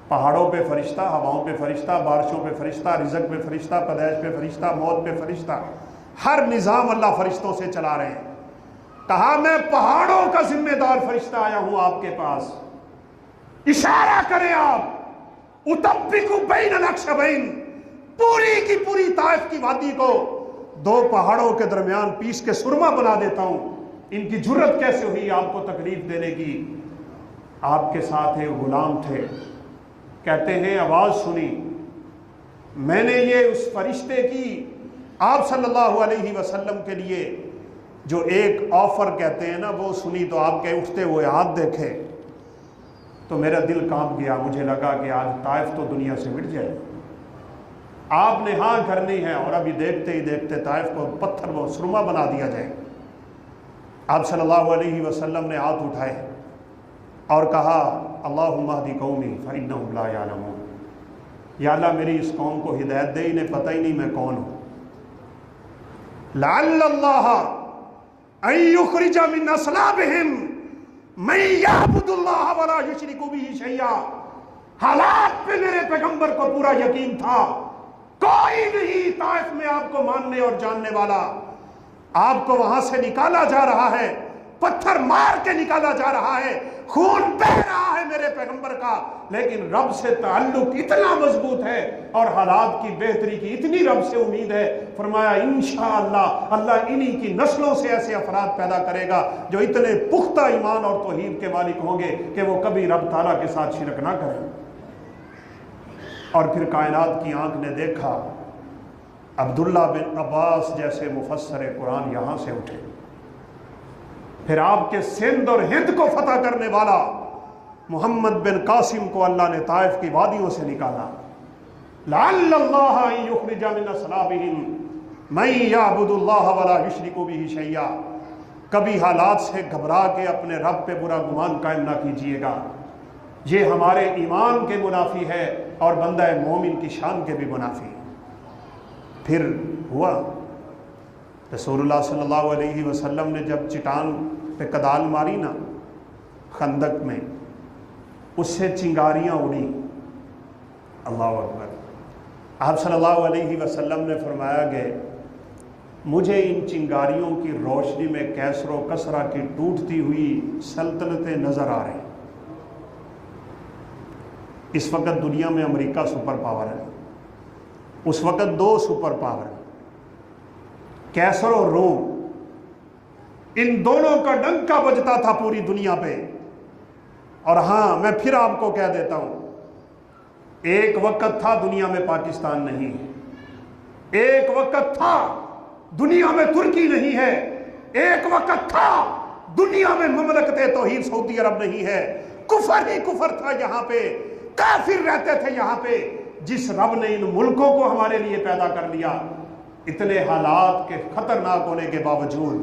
پہاڑوں پہ فرشتہ، ہواؤں پہ فرشتہ، بارشوں پہ فرشتہ، رزق پہ فرشتہ، پیدائش پہ فرشتہ، موت پہ فرشتہ، ہر نظام اللہ فرشتوں سے چلا رہے ہیں۔ کہا میں پہاڑوں کا ذمہ دار فرشتہ آیا ہوں آپ کے پاس، اشارہ کریں آپ، اتبکو بین الاخشبین، پوری کی پوری طائف کی وادی کو 2 پہاڑوں کے درمیان پیس کے سرما بنا دیتا ہوں۔ ان کی جرت کیسے ہوئی آپ کو تکلیف دینے کی؟ آپ کے ساتھ ایک غلام تھے، کہتے ہیں آواز سنی، میں نے یہ اس فرشتے کی آپ صلی اللہ علیہ وسلم کے لیے جو ایک آفر کہتے ہیں نا وہ سنی، تو آپ کے اٹھتے ہوئے ہاتھ دیکھے تو میرا دل کانپ گیا، مجھے لگا کہ آج طائف تو دنیا سے مٹ جائے۔ آپ نے ہاں کرنی ہے اور ابھی دیکھتے ہی دیکھتے طائف کو پتھر و سرما بنا دیا جائے۔ آپ صلی اللہ علیہ وسلم نے ہاتھ اٹھائے اور کہا اللہم اہدی قومی فإنہم لا یعلمون، یا اللہ میری اس قوم کو ہدایت دے، انہیں پتہ ہی نہیں میں کون ہوں۔ لعل اللہ ان یخرج من اصلابہم من یعبد اللہ ولا یشرک بہ شیئا۔ حالات پہ میرے پیغمبر کو پورا یقین تھا، کوئی نہیں طائف میں آپ کو ماننے اور جاننے والا۔ آپ کو وہاں سے نکالا جا رہا ہے، پتھر مار کے نکالا جا رہا ہے، خون بہ رہا ہے میرے پیغمبر کا، لیکن رب سے تعلق اتنا مضبوط ہے اور حالات کی بہتری کی اتنی رب سے امید ہے، فرمایا انشاءاللہ اللہ انہی کی نسلوں سے ایسے افراد پیدا کرے گا جو اتنے پختہ ایمان اور توحید کے مالک ہوں گے کہ وہ کبھی رب تعالیٰ کے ساتھ شرک نہ کریں۔ اور پھر کائنات کی آنکھ نے دیکھا عبداللہ بن عباس جیسے مفسر قرآن یہاں سے اٹھے، پھر آپ کے سندھ اور ہند کو فتح کرنے والا محمد بن قاسم کو اللہ نے طائف کی وادیوں سے نکالا۔ لعل اللہ ان یخرج من اصلابہم من یعبد اللہ ولا یشرک بہ شیئا۔ کبھی حالات سے گھبرا کے اپنے رب پہ برا گمان قائم نہ کیجیے گا، یہ ہمارے ایمان کے منافی ہے اور بندہ مومن کی شان کے بھی منافی۔ پھر ہوا رسول اللہ صلی اللہ علیہ وسلم نے جب چٹان پہ کدال ماری نا خندق میں، اس سے چنگاریاں اڑی، اللہ اکبر۔ آپ صلی اللہ علیہ وسلم نے فرمایا کہ مجھے ان چنگاریوں کی روشنی میں کیسر و کسرا کی ٹوٹتی ہوئی سلطنتیں نظر آ رہی۔ اس وقت دنیا میں امریکہ سپر پاور ہے، اس وقت 2 سپر پاور، کیسر اور روم، ان دونوں کا ڈنکا بجتا تھا پوری دنیا پہ۔ اور ہاں میں پھر آپ کو کہہ دیتا ہوں، ایک وقت تھا دنیا میں پاکستان نہیں ہے، ایک وقت تھا دنیا میں ترکی نہیں ہے، ایک وقت تھا دنیا میں مملکت توحید سعودی عرب نہیں ہے، کفر ہی کفر تھا یہاں پہ، کافر رہتے تھے یہاں پہ۔ جس رب نے ان ملکوں کو ہمارے لیے پیدا کر لیا، اتنے حالات کے خطرناک ہونے کے باوجود،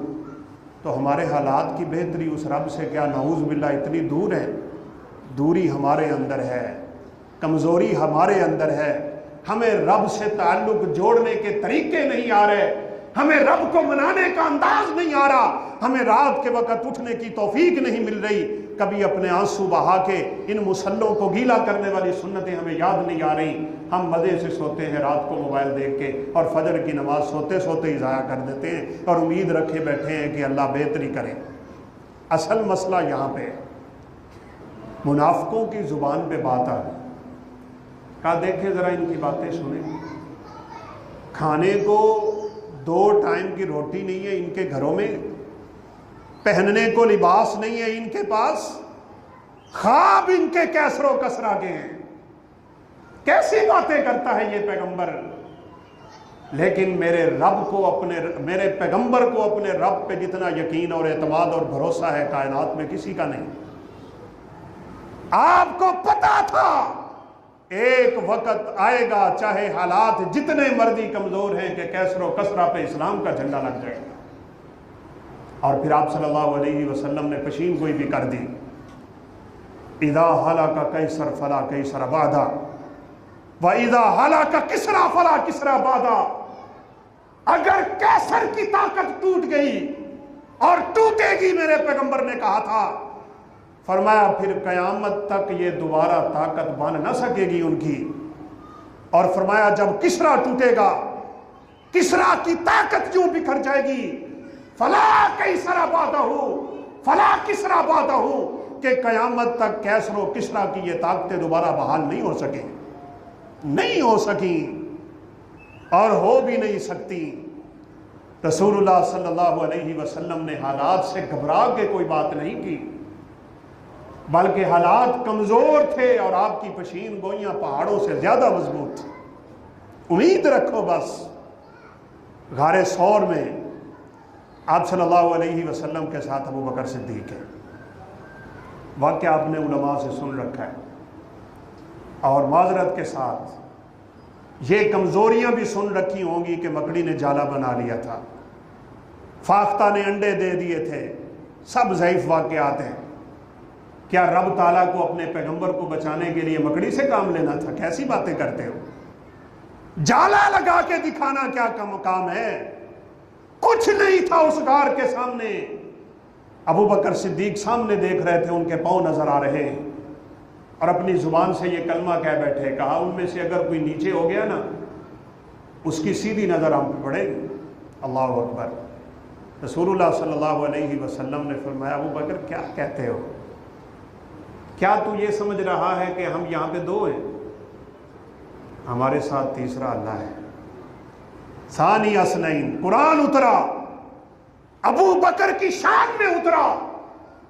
تو ہمارے حالات کی بہتری اس رب سے کیا نعوذ باللہ اتنی دور ہے؟ دوری ہمارے اندر ہے، کمزوری ہمارے اندر ہے، ہمیں رب سے تعلق جوڑنے کے طریقے نہیں آ رہے، ہمیں رب کو منانے کا انداز نہیں آ رہا، ہمیں رات کے وقت اٹھنے کی توفیق نہیں مل رہی، کبھی اپنے آنسو بہا کے ان مسلوں کو گیلا کرنے والی سنتیں ہمیں یاد نہیں آ رہی، ہم مزے سے سوتے ہیں رات کو موبائل دیکھ کے، اور فجر کی نماز سوتے سوتے ہی ضائع کر دیتے ہیں، اور امید رکھے بیٹھے ہیں کہ اللہ بہتری کرے۔ اصل مسئلہ یہاں پہ منافقوں کی زبان پہ بات آ گئی، کہا دیکھیں ذرا ان کی باتیں سنیں، کھانے کو 2 ٹائم کی روٹی نہیں ہے ان کے گھروں میں، پہننے کو لباس نہیں ہے ان کے پاس، خواب ان کے کیسر و کسرا کے ہیں۔ کیسی باتیں کرتا ہے یہ پیغمبر؟ لیکن میرے پیغمبر کو اپنے رب پہ جتنا یقین اور اعتماد اور بھروسہ ہے کائنات میں کسی کا نہیں۔ آپ کو پتا تھا ایک وقت آئے گا چاہے حالات جتنے مرضی کمزور ہیں کہ کیسر و کسرا پہ اسلام کا جھنڈا لگ جائے گا۔ اور پھر آپ صلی اللہ علیہ وسلم نے پیشین گوئی بھی کر دی، اذا ہلاک قیصر فلا قیصر بعدا واذا ہلاک کسریٰ فلا کسریٰ بعدا۔ اگر کیسر کی طاقت ٹوٹ گئی اور ٹوٹے گی، میرے پیغمبر نے کہا تھا، فرمایا پھر قیامت تک یہ دوبارہ طاقت بن نہ سکے گی ان کی، اور فرمایا جب کسریٰ ٹوٹے گا، کسریٰ کی طاقت یوں بکھر جائے گی، فلا قیصر بعدہ فلا کسریٰ بعدہ، کہ قیامت تک کیسر و کسریٰ کی یہ طاقتیں دوبارہ بحال نہیں ہو سکیں، نہیں ہو سکیں اور ہو بھی نہیں سکتی۔ رسول اللہ صلی اللہ علیہ وسلم نے حالات سے گھبرا کے کوئی بات نہیں کی، بلکہ حالات کمزور تھے اور آپ کی پیشین گوئیاں پہاڑوں سے زیادہ مضبوط تھی۔ امید رکھو بس۔ غار ثور میں آپ صلی اللہ علیہ وسلم کے ساتھ ابو بکر صدیق ہے، واقعہ آپ نے علماء سے سن رکھا ہے، اور معذرت کے ساتھ یہ کمزوریاں بھی سن رکھی ہوں گی کہ مکڑی نے جالا بنا لیا تھا، فاختہ نے انڈے دے دیے تھے، سب ضعیف واقعات ہیں۔ کیا رب تعالیٰ کو اپنے پیغمبر کو بچانے کے لیے مکڑی سے کام لینا تھا؟ کیسی باتیں کرتے ہو؟ جالا لگا کے دکھانا کیا کام ہے؟ کچھ نہیں تھا اس غار کے سامنے۔ ابو بکر صدیق سامنے دیکھ رہے تھے، ان کے پاؤں نظر آ رہے ہیں، اور اپنی زبان سے یہ کلمہ کہہ بیٹھے، کہا ان میں سے اگر کوئی نیچے ہو گیا نا، اس کی سیدھی نظر ہم پہ پڑے گی۔ اللہ اکبر۔ رسول اللہ صلی اللہ علیہ وسلم نے فرمایا ابو بکر کیا کہتے ہو؟ کیا تو یہ سمجھ رہا ہے کہ ہم یہاں پہ 2 ہیں؟ ہمارے ساتھ تیسرا اللہ ہے۔ ثانی اثنین، قرآن اترا، ابو بکر کی شان میں اترا،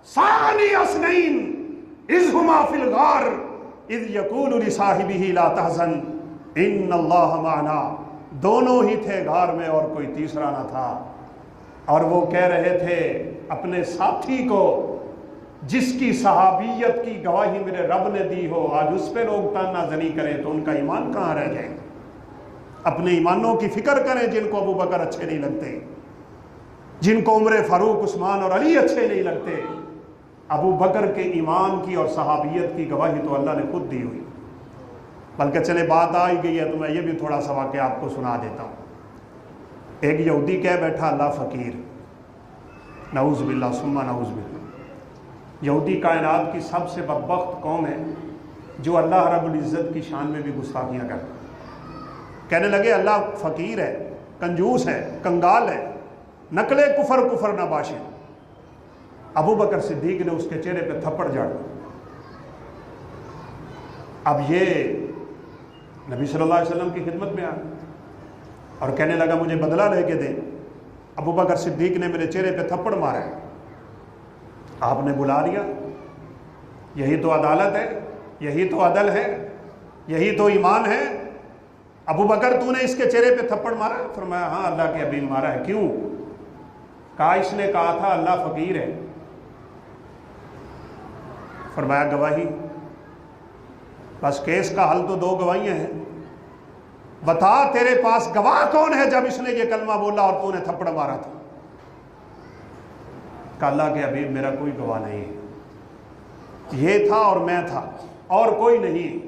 ثانی اثنین اذ ہما فی الغار اذ یقول لصاحبہ لا تحزن ان اللہ معنا۔ دونوں ہی تھے غار میں اور کوئی تیسرا نہ تھا، اور وہ کہہ رہے تھے اپنے ساتھی کو جس کی صحابیت کی گواہی میرے رب نے دی ہو، آج اس پہ لوگ تانا زنی کریں تو ان کا ایمان کہاں رہ جائے گا؟ اپنے ایمانوں کی فکر کریں، جن کو ابو بکر اچھے نہیں لگتے، جن کو عمر فاروق، عثمان اور علی اچھے نہیں لگتے، ابو بکر کے ایمان کی اور صحابیت کی گواہی تو اللہ نے خود دی ہوئی۔ بلکہ چلے بات آ ہی گئی ہے تو میں یہ بھی تھوڑا سا واقعہ آپ کو سنا دیتا ہوں۔ ایک یہودی کہہ بیٹھا اللہ فقیر، نعوذ باللہ ثم نعوذ باللہ۔ یہودی کائنات کی سب سے بدبخت قوم ہے جو اللہ رب العزت کی شان میں بھی گستاخیاں کرتا ہے۔ کہنے لگے اللہ فقیر ہے، کنجوس ہے، کنگال ہے، نقل کفر نباشے۔ ابو بکر صدیق نے اس کے چہرے پہ تھپڑ جاڑا۔ اب یہ نبی صلی اللہ علیہ وسلم کی خدمت میں آ اور کہنے لگا مجھے بدلہ لے کے دے۔ ابو بکر صدیق نے میرے چہرے پہ تھپڑ مارا، آپ نے بلا لیا، یہی تو عدالت ہے، یہی تو عدل ہے، یہی تو ایمان ہے۔ ابو بکر تو نے اس کے چہرے پہ تھپڑ مارا؟ فرمایا ہاں اللہ کے حبیب مارا ہے۔ کیوں؟ کہا اس نے کہا تھا اللہ فقیر ہے۔ فرمایا گواہی؟ بس کیس کا حل تو دو گواہیاں ہیں، بتا تیرے پاس گواہ کون ہے جب اس نے یہ کلمہ بولا اور تو نے تھپڑ مارا تھا؟ کہ اللہ کے حبیب میرا کوئی گواہ نہیں ہے، یہ تھا اور میں تھا اور کوئی نہیں۔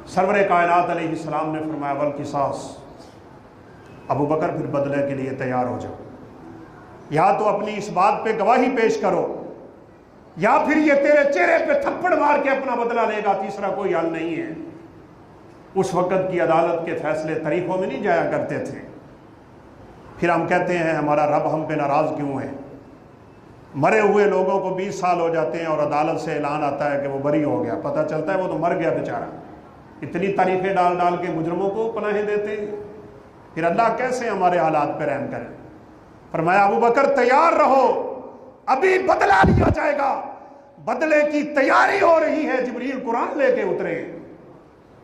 سرور کائنات علیہ السلام نے فرمایا والقصاص، ابو بکر پھر بدلے کے لیے تیار ہو جاؤ، یا تو اپنی اس بات پہ گواہی پیش کرو یا پھر یہ تیرے چہرے پہ تھپڑ مار کے اپنا بدلہ لے گا، تیسرا کوئی حل نہیں ہے۔ اس وقت کی عدالت کے فیصلے طریقوں میں نہیں جایا کرتے تھے۔ پھر ہم کہتے ہیں ہمارا رب ہم پہ ناراض کیوں ہے؟ مرے ہوئے لوگوں کو 20 سال ہو جاتے ہیں اور عدالت سے اعلان آتا ہے کہ وہ بری ہو گیا، پتہ چلتا ہے وہ تو مر گیا بیچارہ۔ اتنی تاریخیں ڈال ڈال کے مجرموں کو پناہیں دیتے ہیں، پھر اللہ کیسے ہمارے حالات پہ رحم کرے؟ فرمایا ابو بکر تیار رہو، ابھی بدلہ لیا جائے گا، بدلے کی تیاری ہو رہی ہے۔ جبریل قرآن لے کے اترے،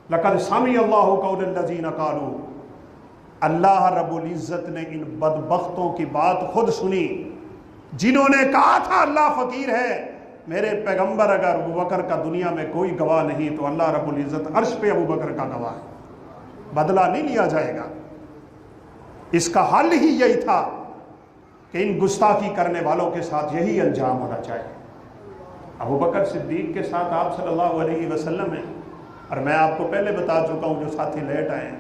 لقد سمع اللہ قول الذین قالوا، اللہ رب العزت نے ان بدبختوں کی بات خود سنی جنہوں نے کہا تھا اللہ فقیر ہے۔ میرے پیغمبر اگر ابو بکر کا دنیا میں کوئی گواہ نہیں تو اللہ رب العزت عرش پہ ابو بکر کا گواہ ہے، بدلہ نہیں لیا جائے گا۔ اس کا حل ہی یہی تھا کہ ان گستاخی کرنے والوں کے ساتھ یہی انجام ہونا چاہیے۔ ابو بکر صدیق کے ساتھ آپ صلی اللہ علیہ وسلم ہیں، اور میں آپ کو پہلے بتا چکا ہوں جو ساتھی لیٹ آئے ہیں،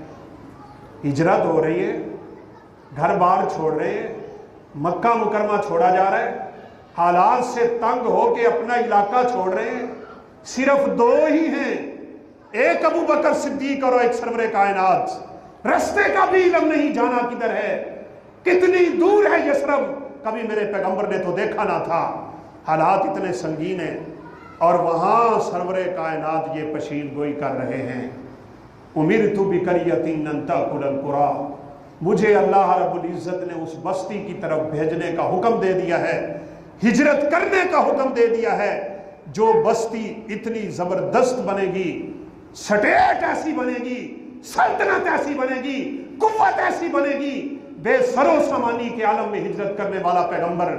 ہجرت ہو رہی ہے، گھر بار چھوڑ رہے ہیں، مکہ مکرمہ چھوڑا جا رہا ہے، حالات سے تنگ ہو کے اپنا علاقہ چھوڑ رہے ہیں۔ صرف دو ہی ہیں، ایک ابو بکر صدیق اور ایک سرور کائنات۔ رستے کا بھی علم نہیں، جانا کدھر ہے، کتنی دور ہے یثرب، کبھی میرے پیغمبر نے تو دیکھا نہ تھا۔ حالات اتنے سنگین ہیں اور وہاں سرور کائنات یہ پشین گوئی کر رہے ہیں۔ امرت بقریۃ ان تأکل القریٰ، مجھے اللہ رب العزت نے اس بستی کی طرف بھیجنے کا حکم دے دیا ہے، ہجرت کرنے کا حکم دے دیا ہے، جو بستی اتنی زبردست بنے گی، سٹیٹ ایسی بنے گی، سلطنت ایسی بنے گی، قوت ایسی بنے گی، بے سر و سامانی کے عالم میں ہجرت کرنے والا پیغمبر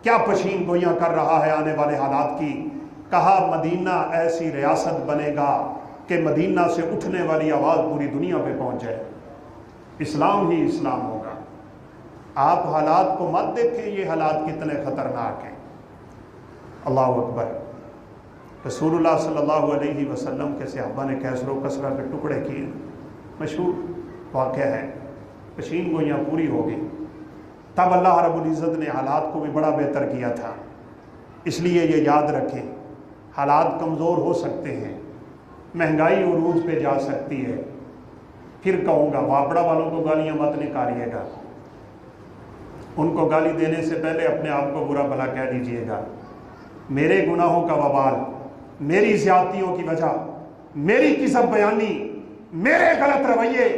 کیا پشین گوئیاں کر رہا ہے آنے والے حالات کی۔ کہا مدینہ ایسی ریاست بنے گا کہ مدینہ سے اٹھنے والی آواز پوری دنیا پہ پہنچ جائے، اسلام ہی اسلام ہوگا۔ آپ حالات کو مت دیکھیں یہ حالات کتنے خطرناک ہیں۔ اللہ اکبر۔ رسول اللہ صلی اللہ علیہ وسلم کے صحابہ نے کیسر و کسرہ کے ٹکڑے کیے، مشہور واقعہ ہے، پشین گوئیاں پوری ہو گئی۔ تب اللہ رب العزت نے حالات کو بھی بڑا بہتر کیا تھا۔ اس لیے یہ یاد رکھیں حالات کمزور ہو سکتے ہیں، مہنگائی عروج پہ جا سکتی ہے۔ پھر کہوں گا واپڑا والوں کو گالیاں مت نکالیے گا، ان کو گالی دینے سے پہلے اپنے آپ کو برا بھلا کہہ دیجئے گا۔ میرے گناہوں کا وبال، میری زیادتیوں کی وجہ، میری کذب بیانی، میرے غلط رویے،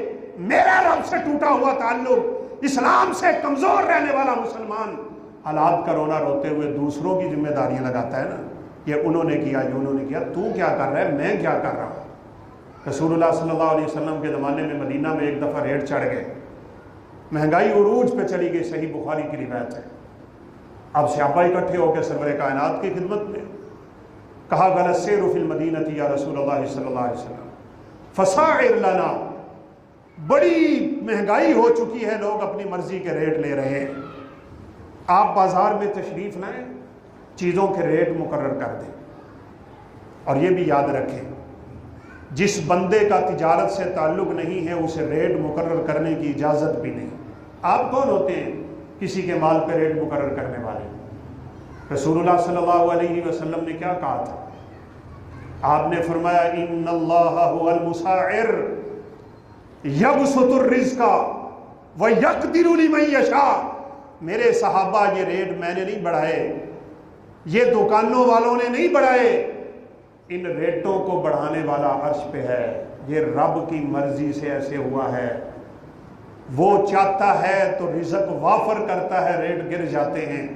میرا رب سے ٹوٹا ہوا تعلق، اسلام سے کمزور رہنے والا مسلمان حالات کا رونا روتے ہوئے دوسروں کی ذمہ داریاں لگاتا ہے نا، یہ انہوں نے کیا، یہ انہوں نے کیا، تو کیا کر رہا ہے، میں کیا کر رہا ہوں۔ رسول اللہ صلی اللہ علیہ وسلم کے زمانے میں مدینہ میں ایک دفعہ ریٹ چڑھ گئے، مہنگائی عروج پہ چلی گئی، صحیح بخاری کی روایت ہے۔ اب صحابہ اکٹھے ہو کے سرور کائنات کی خدمت میں کہا غلط سیر فی المدینہ یا رسول اللہ صلی اللہ علیہ وسلم فساعر لنا، بڑی مہنگائی ہو چکی ہے، لوگ اپنی مرضی کے ریٹ لے رہے ہیں، آپ بازار میں تشریف لائیں، چیزوں کے ریٹ مقرر کر دیں۔ اور یہ بھی یاد رکھیں جس بندے کا تجارت سے تعلق نہیں ہے اسے ریٹ مقرر کرنے کی اجازت بھی نہیں۔ آپ کون ہوتے ہیں کسی کے مال پہ ریٹ مقرر کرنے والے؟ رسول اللہ صلی اللہ علیہ وسلم نے کیا کہا تھا؟ آپ نے فرمایا ان اللہ هو المساعر یبسط الرزق ویقدر لمن یشاء۔ میرے صحابہ یہ ریٹ میں نے نہیں بڑھائے، یہ دکانوں والوں نے نہیں بڑھائے، ان ریٹوں کو بڑھانے والا عرش پہ ہے، یہ رب کی مرضی سے ایسے ہوا ہے۔ وہ چاہتا ہے تو رزق وافر کرتا ہے، ریٹ گر جاتے ہیں،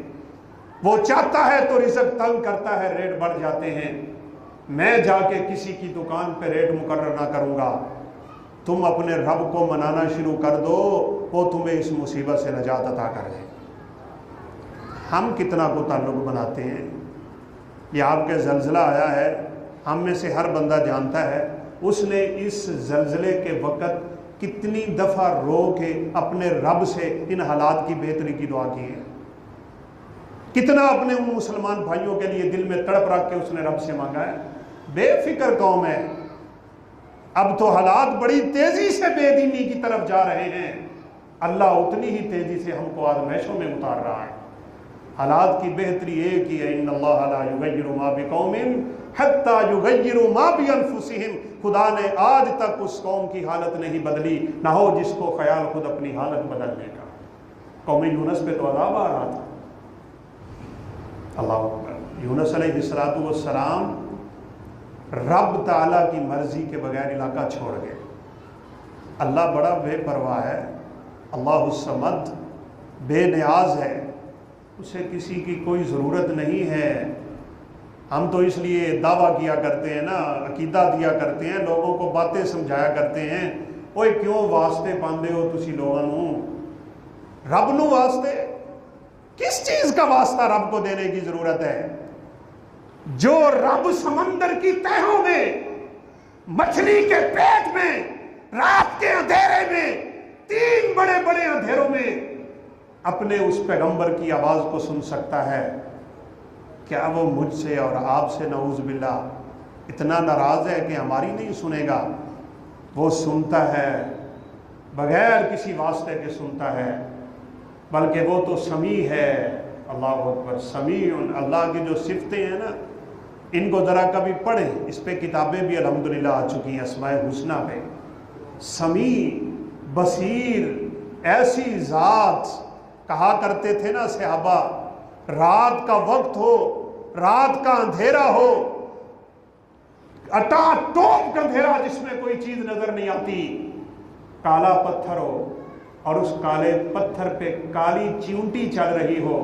وہ چاہتا ہے تو رزق تنگ کرتا ہے، ریٹ بڑھ جاتے ہیں۔ میں جا کے کسی کی دکان پہ ریٹ مقرر نہ کروں گا، تم اپنے رب کو منانا شروع کر دو، وہ تمہیں اس مصیبت سے نجات عطا کر دے۔ ہم کتنا کو تعلق بناتے ہیں؟ یہ آپ کے زلزلہ آیا ہے، ہم میں سے ہر بندہ جانتا ہے اس نے اس زلزلے کے وقت کتنی دفعہ رو کے اپنے رب سے ان حالات کی بہتری کی دعا کی ہے، کتنا اپنے ان مسلمان بھائیوں کے لیے دل میں تڑپ رکھ کے اس نے رب سے مانگا ہے۔ بے فکر قوم ہے، اب تو حالات بڑی تیزی سے بے دینی کی طرف جا رہے ہیں، اللہ اتنی ہی تیزی سے ہم کو آزمائشوں میں اتار رہا ہے۔ حالات کی بہتری ایک ہی ہے، ان اللہ لا یغیر ما بقوم حتی یغیروا ما بانفسہم، خدا نے آج تک اس قوم کی حالت نہیں بدلی، نہ ہو جس کو خیال خود اپنی حالت بدلنے کا۔ قوم یونس پہ تو عذاب آ رہا تھا، اللہ اکبر۔ یونس علیہ السلام رب تعالیٰ کی مرضی کے بغیر علاقہ چھوڑ گئے۔ اللہ بڑا بے پرواہ ہے، اللہ الصمد بے نیاز ہے، اسے کسی کی کوئی ضرورت نہیں ہے۔ ہم تو اس لیے دعویٰ کیا کرتے ہیں نا، عقیدہ دیا کرتے ہیں، لوگوں کو باتیں سمجھایا کرتے ہیں، اوے کیوں واسطے پاندے ہو تسی لوگوں نوں؟ رب نو واسطے؟ کس چیز کا واسطہ رب کو دینے کی ضرورت ہے؟ جو رب سمندر کی تہوں میں، مچھلی کے پیٹ میں، رات کے اندھیرے میں، 3 بڑے بڑے اندھیروں میں اپنے اس پیغمبر کی آواز کو سن سکتا ہے، کیا وہ مجھ سے اور آپ سے نعوذ باللہ اتنا ناراض ہے کہ ہماری نہیں سنے گا؟ وہ سنتا ہے، بغیر کسی واسطے کے سنتا ہے، بلکہ وہ تو سمیع ہے۔ اللہ اکبر، سمیع۔ اللہ کی جو صفتیں ہیں نا، ان کو ذرا کبھی پڑھیں، اس پہ کتابیں بھی الحمدللہ آ چکی ہیں اسماء الحسنی پہ۔ سمیع، بصیر، ایسی ذات۔ کہا کرتے تھے نا صحابہ، رات کا وقت ہو، رات کا اندھیرا ہو، اٹا ٹوپ کا اندھیرا جس میں کوئی چیز نظر نہیں آتی، کالا پتھر ہو اور اس کالے پتھر پہ کالی چیونٹی چل رہی ہو،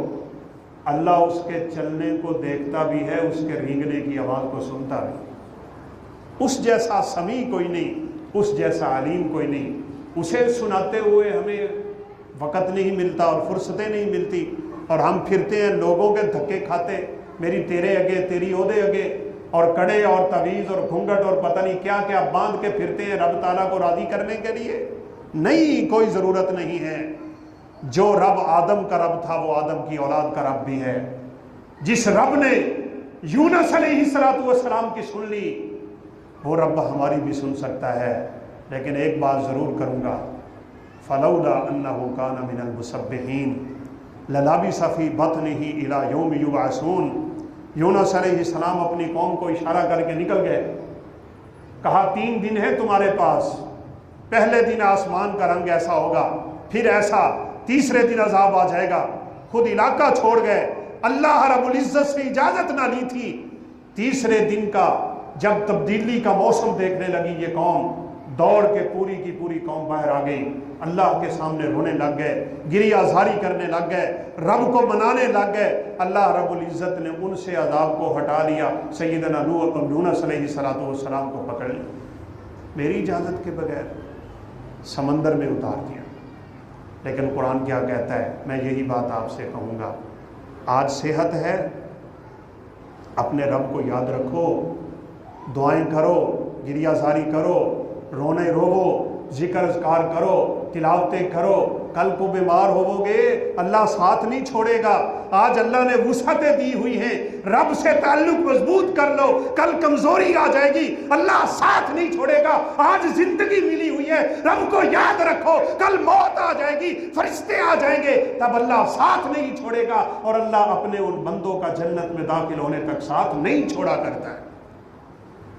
اللہ اس کے چلنے کو دیکھتا بھی ہے، اس کے رینگنے کی آواز کو سنتا بھی۔ اس جیسا سمیع کوئی نہیں، اس جیسا علیم کوئی نہیں۔ اسے سناتے ہوئے ہمیں وقت نہیں ملتا اور فرصتیں نہیں ملتی، اور ہم پھرتے ہیں لوگوں کے دھکے کھاتے، میری تیرے اگے، تیری اودے اگے، اور کڑے اور تعویذ اور گھونگھٹ اور پتہ نہیں کیا کیا باندھ کے پھرتے ہیں رب تعالیٰ کو راضی کرنے کے لیے۔ نہیں، کوئی ضرورت نہیں ہے۔ جو رب آدم کا رب تھا وہ آدم کی اولاد کا رب بھی ہے۔ جس رب نے یونس علیہ السلام کی سن لی، وہ رب ہماری بھی سن سکتا ہے۔ لیکن ایک بات ضرور کروں گا، فلولا انہ کان من المسبحین للبث فی بطنہ الی یوم یبعثون۔ یونس علیہ السلام اپنی قوم کو اشارہ کر کے نکل گئے، کہا 3 دن ہے تمہارے پاس، پہلے دن آسمان کا رنگ ایسا ہوگا، پھر ایسا، تیسرے دن عذاب آ جائے گا۔ خود علاقہ چھوڑ گئے، اللہ رب العزت سے اجازت نہ لی تھی۔ تیسرے دن کا جب تبدیلی کا موسم دیکھنے لگی یہ قوم، دوڑ کے پوری کی پوری قوم باہر آ گئی، اللہ کے سامنے رونے لگ گئے، گریہ زاری کرنے لگ گئے، رب کو منانے لگ گئے۔ اللہ رب العزت نے ان سے عذاب کو ہٹا لیا، سیدنا یونس علیہ السلام کو پکڑ لیا، میری اجازت کے بغیر سمندر میں اتار دیا۔ لیکن قرآن کیا کہتا ہے؟ میں یہی بات آپ سے کہوں گا، آج صحت ہے، اپنے رب کو یاد رکھو، دعائیں کرو، گریہ زاری کرو، رونے روو، ذکر اذکار کرو، تلاوتیں کرو۔ کل کو بیمار ہوو گے، اللہ ساتھ نہیں چھوڑے گا۔ آج اللہ نے وسعتیں دی ہوئی ہیں، رب سے تعلق مضبوط کر لو، کل کمزوری آ جائے گی، اللہ ساتھ نہیں چھوڑے گا۔ آج زندگی ملی ہوئی ہے، رب کو یاد رکھو، کل موت آ جائے گی، فرشتے آ جائیں گے، تب اللہ ساتھ نہیں چھوڑے گا، اور اللہ اپنے ان بندوں کا جنت میں داخل ہونے تک ساتھ نہیں چھوڑا کرتا ہے۔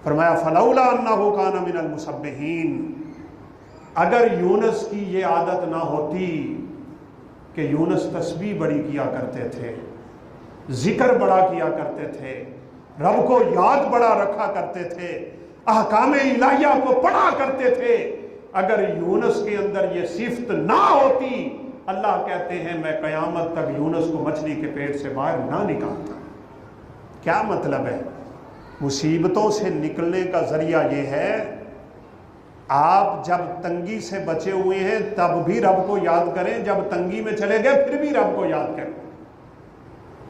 فرمایا فلولا انہ کان من المسبحین، اگر یونس کی یہ عادت نہ ہوتی کہ یونس تسبیح بڑی کیا کرتے تھے، ذکر بڑا کیا کرتے تھے، رب کو یاد بڑا رکھا کرتے تھے، احکام الہیہ کو پڑھا کرتے تھے، اگر یونس کے اندر یہ صفت نہ ہوتی اللہ کہتے ہیں میں قیامت تک یونس کو مچھلی کے پیٹ سے باہر نہ نکالتا۔ کیا مطلب ہے؟ مصیبتوں سے نکلنے کا ذریعہ یہ ہے، آپ جب تنگی سے بچے ہوئے ہیں تب بھی رب کو یاد کریں، جب تنگی میں چلے گئے پھر بھی رب کو یاد کریں۔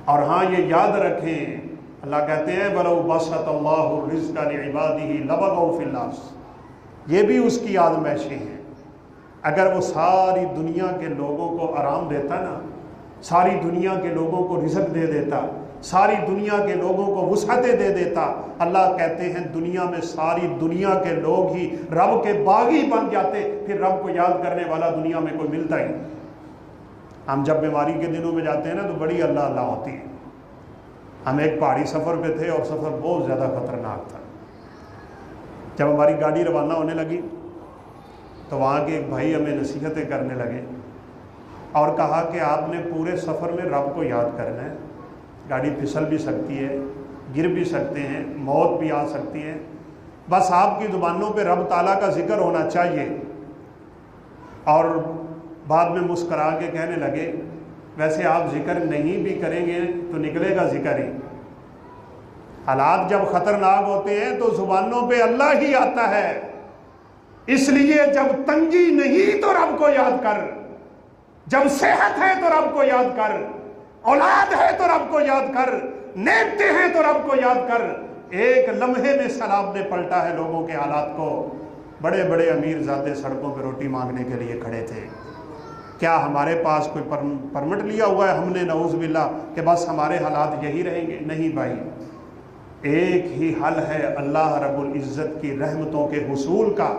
اور ہاں یہ یاد رکھیں، اللہ کہتے ہیں وَلَوْ بَسَطَ اللَّهُ الرِّزْقَ لِعِبَادِهِ لَبَغَوْا فِي الْأَرْضِ، یہ بھی اس کی آزمائشیں ہیں۔ اگر وہ ساری دنیا کے لوگوں کو آرام دیتا نا، ساری دنیا کے لوگوں کو رزق دے دیتا، ساری دنیا کے لوگوں کو وسعتیں دے دیتا، اللہ کہتے ہیں دنیا میں ساری دنیا کے لوگ ہی رب کے باغی بن جاتے، پھر رب کو یاد کرنے والا دنیا میں کوئی ملتا ہی نہیں۔ ہم جب بیماری کے دنوں میں جاتے ہیں نا تو بڑی اللہ اللہ ہوتی ہے۔ ہم ایک پہاڑی سفر پہ تھے اور سفر بہت زیادہ خطرناک تھا۔ جب ہماری گاڑی روانہ ہونے لگی تو وہاں کے ایک بھائی ہمیں نصیحتیں کرنے لگے اور کہا کہ آپ نے پورے سفر میں رب کو یاد کرنا ہے، گاڑی پھسل بھی سکتی ہے، گر بھی سکتے ہیں، موت بھی آ سکتی ہے، بس آپ کی زبانوں پہ رب تعالیٰ کا ذکر ہونا چاہیے۔ اور بعد میں مسکرا کے کہنے لگے ویسے آپ ذکر نہیں بھی کریں گے تو نکلے گا ذکر ہی۔ حالات جب خطرناک ہوتے ہیں تو زبانوں پہ اللہ ہی آتا ہے، اس لیے جب تنگی نہیں تو رب کو یاد کر، جب صحت ہے تو رب کو یاد کر، اولاد ہے تو رب کو یاد کر، نعمتیں ہیں تو رب کو یاد کر۔ ایک لمحے میں سیلاب نے پلٹا ہے لوگوں کے حالات کو۔ بڑے بڑے امیر زادے سڑکوں پہ روٹی مانگنے کے لیے کھڑے تھے۔ کیا ہمارے پاس کوئی پرمٹ لیا ہوا ہے ہم نے نعوذ باللہ کہ بس ہمارے حالات یہی رہیں گے؟ نہیں بھائی، ایک ہی حل ہے اللہ رب العزت کی رحمتوں کے حصول کا،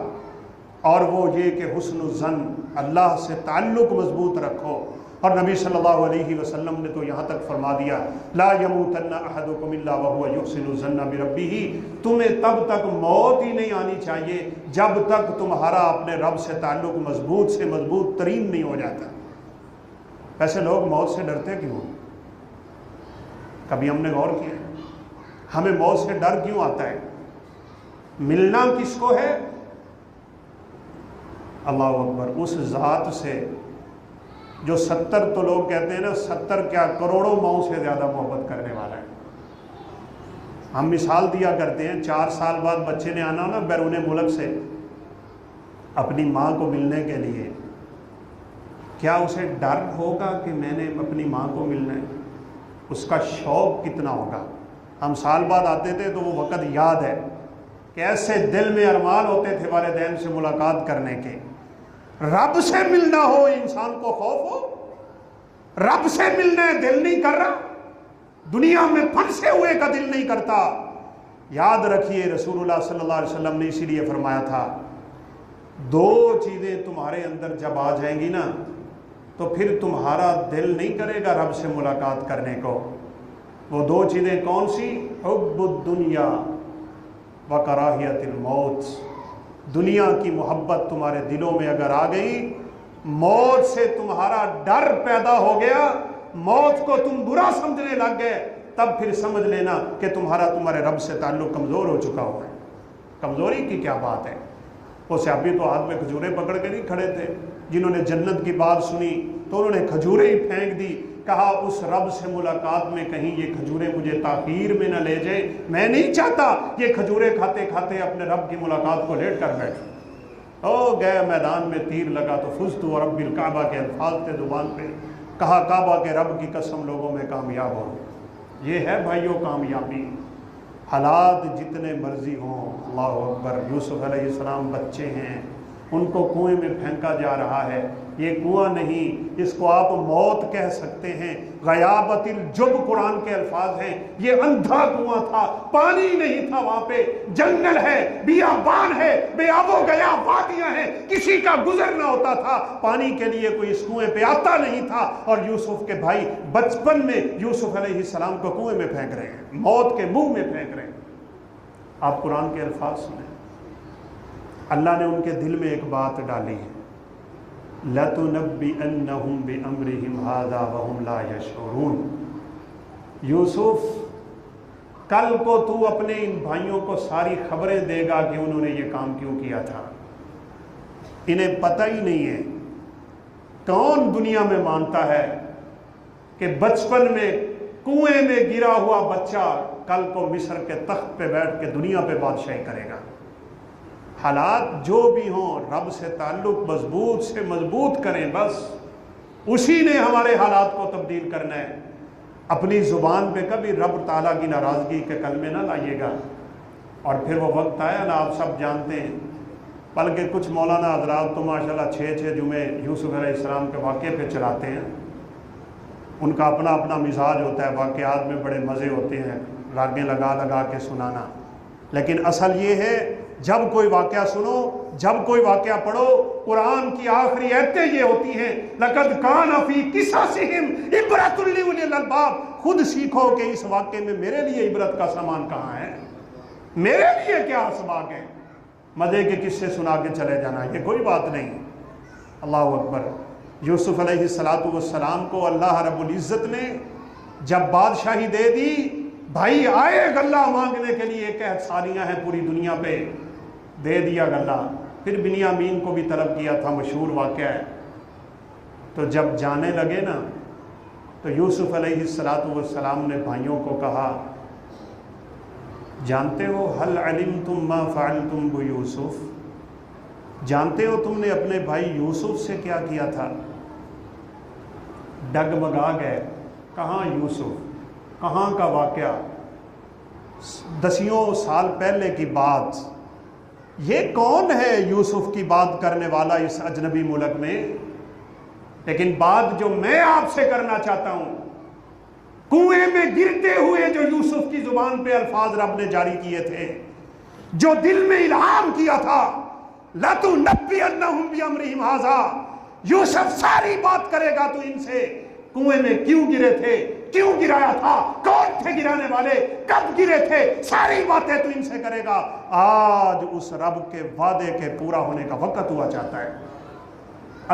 اور وہ یہ کہ حسن الظن، اللہ سے تعلق مضبوط رکھو۔ اور نبی صلی اللہ علیہ وسلم نے تو یہاں تک فرما دیا لا یموتن احدکم الا وهو یحسن الظن بربہ، تمہیں تب تک موت ہی نہیں آنی چاہیے جب تک تمہارا اپنے رب سے تعلق مضبوط سے مضبوط ترین نہیں ہو جاتا۔ ویسے لوگ موت سے ڈرتے کیوں؟ کبھی ہم نے غور کیا؟ ہمیں موت سے ڈر کیوں آتا ہے؟ ملنا کس کو ہے؟ اللہ اکبر، اس ذات سے جو 70 تو لوگ کہتے ہیں نا 70 کیا کروڑوں ماؤں سے زیادہ محبت کرنے والا ہے۔ ہم مثال دیا کرتے ہیں 4 سال بعد بچے نے آنا نا بیرون ملک سے اپنی ماں کو ملنے کے لیے، کیا اسے ڈر ہوگا کہ میں نے اپنی ماں کو ملنا ہے؟ اس کا شوق کتنا ہوگا؟ ہم سال بعد آتے تھے تو وہ وقت یاد ہے کہ ایسے دل میں ارمان ہوتے تھے والدین سے ملاقات کرنے کے۔ رب سے ملنا ہو انسان کو خوف ہو، رب سے ملنے دل نہیں کر رہا، دنیا میں پھنسے ہوئے کا دل نہیں کرتا۔ یاد رکھیے رسول اللہ صلی اللہ علیہ وسلم نے اسی لیے فرمایا تھا 2 چیزیں تمہارے اندر جب آ جائیں گی نا تو پھر تمہارا دل نہیں کرے گا رب سے ملاقات کرنے کو۔ وہ 2 چیزیں کون سی؟ حب الدنیا و کراہیت الموت۔ دنیا کی محبت تمہارے دلوں میں اگر آ گئی، موت سے تمہارا ڈر پیدا ہو گیا، موت کو تم برا سمجھنے لگ گئے، تب پھر سمجھ لینا کہ تمہارے رب سے تعلق کمزور ہو چکا ہوا ہے۔ کمزوری کی کیا بات ہے؟ وہ صحابی تو ہاتھ میں کھجوریں پکڑ کے نہیں کھڑے تھے، جنہوں نے جنت کی بات سنی تو انہوں نے کھجوریں ہی پھینک دی، کہا اس رب سے ملاقات میں کہیں یہ کھجوریں مجھے تاخیر میں نہ لے جائیں، میں نہیں چاہتا یہ کھجوریں کھاتے کھاتے اپنے رب کی ملاقات کو لیٹ کر بیٹھوں۔ او گئے میدان میں تیر لگا تو فزت ورب الکعبہ کے الفاظ تھے زبان پہ، کہا کعبہ کے رب کی قسم لوگوں میں کامیاب ہو۔ یہ ہے بھائیوں کامیابی۔ حالات جتنے مرضی ہوں، اللہ اکبر، یوسف علیہ السلام بچے ہیں، ان کو کنویں میں پھینکا جا رہا ہے، یہ کنواں نہیں، اس کو آپ موت کہہ سکتے ہیں۔ غیابت الجب قرآن کے الفاظ ہیں، یہ اندھا کنواں تھا، پانی نہیں تھا، وہاں پہ جنگل ہے، بیابان ہے، بے آب و گیا وادیاں ہیں، کسی کا گزر نہ ہوتا تھا، پانی کے لیے کوئی اس کنویں پہ آتا نہیں تھا، اور یوسف کے بھائی بچپن میں یوسف علیہ السلام کو کنویں میں پھینک رہے ہیں، موت کے منہ میں پھینک رہے ہیں۔ آپ قرآن کے الفاظ سنیں، اللہ نے ان کے دل میں ایک بات ڈالی ہے، لَتُنَبِّئَنَّهُمْ بِأَمْرِهِمْ هَذَا وَهُمْ لَا يَشْعُرُونَ۔ یوسف، کل کو تو اپنے ان بھائیوں کو ساری خبریں دے گا کہ انہوں نے یہ کام کیوں کیا تھا، انہیں پتہ ہی نہیں ہے کون دنیا میں مانتا ہے کہ بچپن میں کنویں میں گرا ہوا بچہ کل کو مصر کے تخت پہ بیٹھ کے دنیا پہ بادشاہی کرے گا؟ حالات جو بھی ہوں رب سے تعلق مضبوط سے مضبوط کریں، بس اسی نے ہمارے حالات کو تبدیل کرنا ہے۔ اپنی زبان پہ کبھی رب تعالیٰ کی ناراضگی کے کلمے نہ لائیے گا، اور پھر وہ وقت آیا نا، آپ سب جانتے ہیں، بلکہ کچھ مولانا حضرات تو ماشاءاللہ 6 جمعے یوسف علیہ السلام کے واقعے پہ چلاتے ہیں۔ ان کا اپنا اپنا مزاج ہوتا ہے، واقعات میں بڑے مزے ہوتے ہیں، راگیں لگا لگا کے سنانا، لیکن اصل یہ ہے جب کوئی واقعہ سنو، جب کوئی واقعہ پڑھو، قرآن کی آخری آیتیں یہ ہوتی ہیں لَقَدْ كَانَ فِي قِصَصِهِمْ عِبْرَةٌ لِأُولِي الْأَلْبَابِ۔ خود سیکھو کہ اس واقعے میں میرے لیے عبرت کا سامان کہاں ہے، میرے لیے کیا اسباق ہے۔ مزے کے قصے سنا کے چلے جانا یہ کوئی بات نہیں۔ اللہ اکبر۔ یوسف علیہ السلام کو اللہ رب العزت نے جب بادشاہی دے دی، بھائی آئے غلہ مانگنے کے لیے، ایک سالیاں ہیں پوری دنیا پہ، دے دیا غلہ۔ پھر بنیامین کو بھی طلب کیا تھا، مشہور واقعہ ہے۔ تو جب جانے لگے نا تو یوسف علیہ السلام نے بھائیوں کو کہا، جانتے ہو هل علمتم ما فعلتم بيوسف، جانتے ہو تم نے اپنے بھائی یوسف سے کیا کیا تھا؟ ڈگمگا گئے، کہاں یوسف، کہاں کا واقعہ، 10 سال پہلے کی بات، یہ کون ہے یوسف کی بات کرنے والا اس اجنبی ملک میں؟ لیکن بات جو میں آپ سے کرنا چاہتا ہوں، کنویں میں گرتے ہوئے جو یوسف کی زبان پہ الفاظ رب نے جاری کیے تھے، جو دل میں الہام کیا تھا، لَتُنَبِّئَنَّهُمْ بِأَمْرِهِمْ هَٰذَا، یوسف ساری بات کرے گا تو ان سے، کنویں میں کیوں گرے تھے، کیوں گرایا تھا، کون تھے گرانے والے، کب گرے تھے، ساری باتیں تو ان سے کرے گا۔ آج اس رب کے وعدے کے پورا ہونے کا وقت ہوا چاہتا ہے۔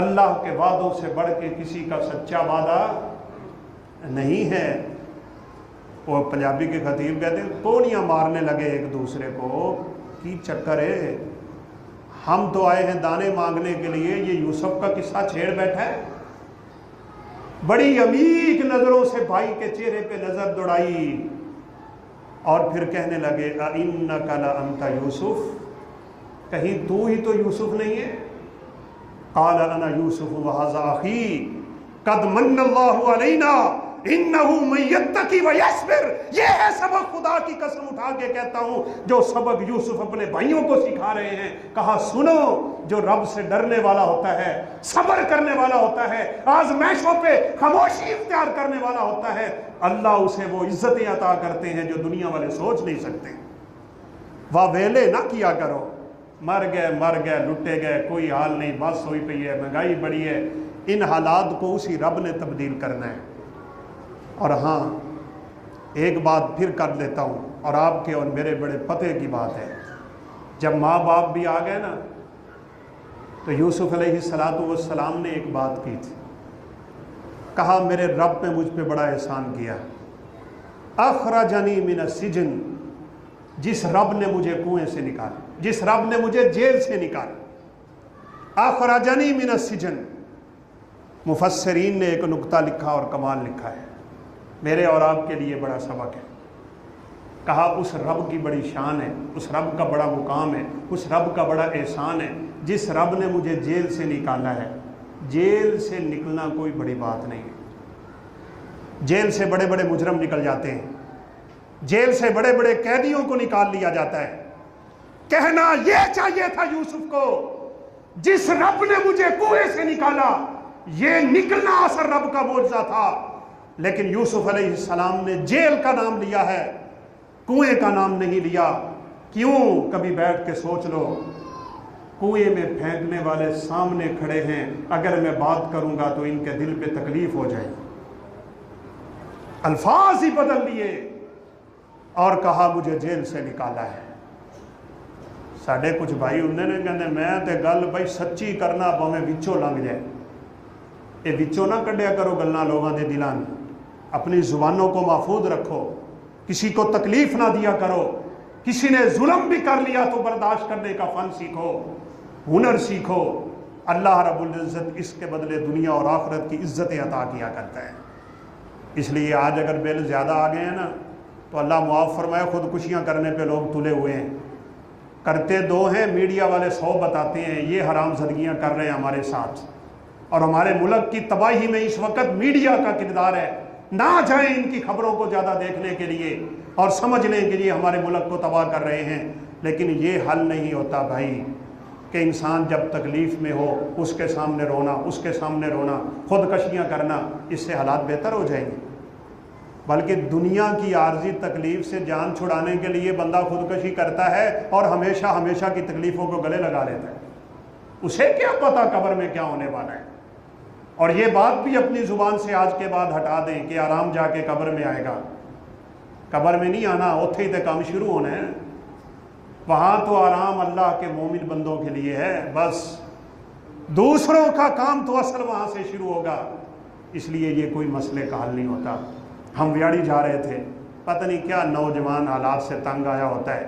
اللہ کے وعدوں سے بڑھ کے کسی کا سچا وعدہ نہیں ہے۔ وہ پنجابی کے خطیب کہتے ہیں توڑیاں مارنے لگے ایک دوسرے کو، کی چکر ہے، ہم تو آئے ہیں دانے مانگنے کے لیے، یہ یوسف کا قصہ چھیڑ بیٹھا ہے۔ بڑی عمیق نظروں سے بھائی کے چہرے پہ نظر دوڑائی اور پھر کہنے لگے اِنَّكَ لَأَنْتَ یوسف، کہیں تو ہی تو یوسف نہیں ہے؟ قَالَ أَنَا يُوسُفُ وَهَذَا أَخِي قَدْ مَنَّ اللَّهُ عَلَيْنَا إِنَّهُ مَن يَتَّقِ وَيَصْبِرْ۔ یہ ہے سبق، خدا کی قسم اٹھا کے کہتا ہوں، جو سبق یوسف اپنے بھائیوں کو سکھا رہے ہیں۔ کہا سنو، جو رب سے ڈرنے والا ہوتا ہے، صبر کرنے والا ہوتا ہے، آزمائشوں پہ خاموشی اختیار کرنے والا ہوتا ہے، اللہ اسے وہ عزتیں عطا کرتے ہیں جو دنیا والے سوچ نہیں سکتے۔ واہ ویلے نہ کیا کرو، مر گئے لٹے گئے، کوئی حال نہیں، بس ہوئی پئی ہے، مہنگائی بڑی ہے۔ ان حالات کو اسی رب نے تبدیل کرنا ہے۔ اور ہاں ایک بات پھر کر لیتا ہوں، اور آپ کے اور میرے بڑے پتے کی بات ہے، جب ماں باپ بھی آ گئے نا تو یوسف علیہ السلام نے ایک بات کی تھی، کہا میرے رب نے مجھ پہ بڑا احسان کیا، اخرجنی من السجن، جس رب نے مجھے کنویں سے نکالا، جس رب نے مجھے جیل سے نکالا، اخرجنی من السجن۔ مفسرین نے ایک نقطہ لکھا اور کمال لکھا ہے، میرے اور آپ کے لیے بڑا سبق ہے۔ کہا اس رب کی بڑی شان ہے، اس رب کا بڑا مقام ہے، اس رب کا بڑا احسان ہے، جس رب نے مجھے جیل سے نکالا ہے۔ جیل سے نکلنا کوئی بڑی بات نہیں ہے، جیل سے بڑے بڑے مجرم نکل جاتے ہیں، جیل سے بڑے بڑے قیدیوں کو نکال لیا جاتا ہے۔ کہنا یہ چاہیے تھا یوسف کو، جس رب نے مجھے کنویں سے نکالا، یہ نکلنا اثر رب کا معجزہ تھا۔ لیکن یوسف علیہ السلام نے جیل کا نام لیا ہے، کنویں کا نام نہیں لیا۔ کیوں؟ کبھی بیٹھ کے سوچ لو، کنویں میں پھینکنے والے سامنے کھڑے ہیں، اگر میں بات کروں گا تو ان کے دل پہ تکلیف ہو جائے گی۔ الفاظ ہی بدل لیے اور کہا مجھے جیل سے نکالا ہے۔ ساڑھے کچھ بھائی ہوندے نے کہندے میں تے گل بھائی سچی کرنا پاویں وچوں لنگ جائے، یہ وچوں نہ کڈیا کرو گلاں لوگاں دے دلاں، اپنی زبانوں کو محفوظ رکھو، کسی کو تکلیف نہ دیا کرو، کسی نے ظلم بھی کر لیا تو برداشت کرنے کا فن سیکھو، ہنر سیکھو، اللہ رب العزت اس کے بدلے دنیا اور آخرت کی عزتیں عطا کیا کرتا ہے۔ اس لیے آج اگر بل زیادہ آ گئے ہیں نا تو اللہ معاف فرمائے، خودکشیاں کرنے پہ لوگ تلے ہوئے ہیں، کرتے دو ہیں، میڈیا والے 100 بتاتے ہیں، یہ حرام زدگیاں کر رہے ہیں ہمارے ساتھ، اور ہمارے ملک کی تباہی میں اس وقت میڈیا کا کردار ہے۔ نہ جائیں ان کی خبروں کو زیادہ دیکھنے کے لیے اور سمجھ لیں کہ یہ ہمارے ملک کو تباہ کر رہے ہیں، لیکن یہ حل نہیں ہوتا بھائی کہ انسان جب تکلیف میں ہو اس کے سامنے رونا، اس کے سامنے رونا، خودکشیاں کرنا، اس سے حالات بہتر ہو جائیں گے۔ بلکہ دنیا کی عارضی تکلیف سے جان چھڑانے کے لیے بندہ خودکشی کرتا ہے اور ہمیشہ ہمیشہ کی تکلیفوں کو گلے لگا لیتا ہے۔ اسے کیا پتہ قبر میں کیا ہونے والا ہے۔ اور یہ بات بھی اپنی زبان سے آج کے بعد ہٹا دیں کہ آرام جا کے قبر میں آئے گا۔ قبر میں نہیں آنا، اوتھے ہی تے کام شروع ہونے ہیں۔ وہاں تو آرام اللہ کے مومن بندوں کے لیے ہے، بس دوسروں کا کام تو اصل وہاں سے شروع ہوگا۔ اس لیے یہ کوئی مسئلے کا حل نہیں ہوتا۔ ہم ویاڑی جا رہے تھے، پتہ نہیں کیا نوجوان حالات سے تنگ آیا ہوتا ہے۔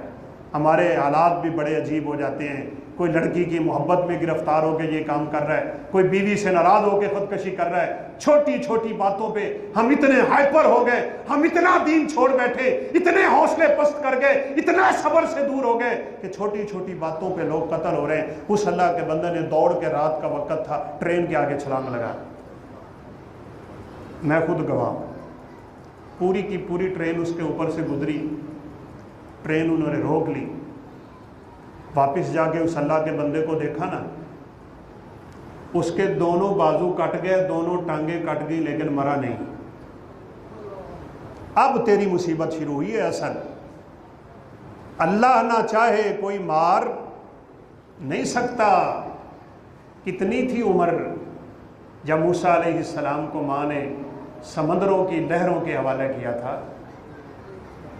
ہمارے حالات بھی بڑے عجیب ہو جاتے ہیں۔ کوئی لڑکی کی محبت میں گرفتار ہو کے یہ کام کر رہا ہے، کوئی بیوی سے ناراض ہو کے خودکشی کر رہا ہے۔ چھوٹی چھوٹی باتوں پہ ہم اتنے ہائپر ہو گئے، ہم اتنا دین چھوڑ بیٹھے، اتنے حوصلے پست کر گئے، اتنا صبر سے دور ہو گئے کہ چھوٹی چھوٹی باتوں پہ لوگ قتل ہو رہے ہیں۔ اس اللہ کے بندے نے دوڑ کے، رات کا وقت تھا، ٹرین کے آگے چھلانگ لگا۔ میں خود گواہ ہوں، پوری کی پوری ٹرین اس کے اوپر سے گزری، ٹرین انہوں نے روک لی۔ واپس جا کے اس اللہ کے بندے کو دیکھا نا، اس کے دونوں بازو کٹ گئے، دونوں ٹانگیں کٹ گئی، لیکن مرا نہیں۔ اب تیری مصیبت شروع ہوئی ہے اصل۔ اللہ نہ چاہے کوئی مار نہیں سکتا۔ کتنی تھی عمر جب موسیٰ علیہ السلام کو ماں نے سمندروں کی لہروں کے حوالے کیا تھا؟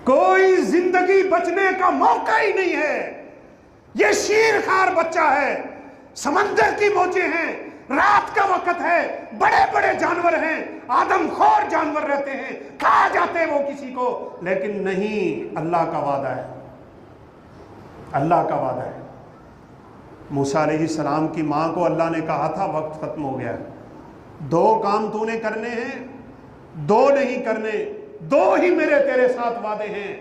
کوئی زندگی بچنے کا موقع ہی نہیں ہے۔ یہ شیر خار بچہ ہے، سمندر کی موجیں ہیں، رات کا وقت ہے، بڑے بڑے جانور ہیں، آدم خور جانور رہتے ہیں، کھا جاتے وہ کسی کو، لیکن نہیں، اللہ کا وعدہ ہے، اللہ کا وعدہ ہے۔ موسیٰ علیہ السلام کی ماں کو اللہ نے کہا تھا وقت ختم ہو گیا، 2 کام تو نے کرنے ہیں، 2 نہیں کرنے، 2 ہی میرے تیرے ساتھ وعدے ہیں،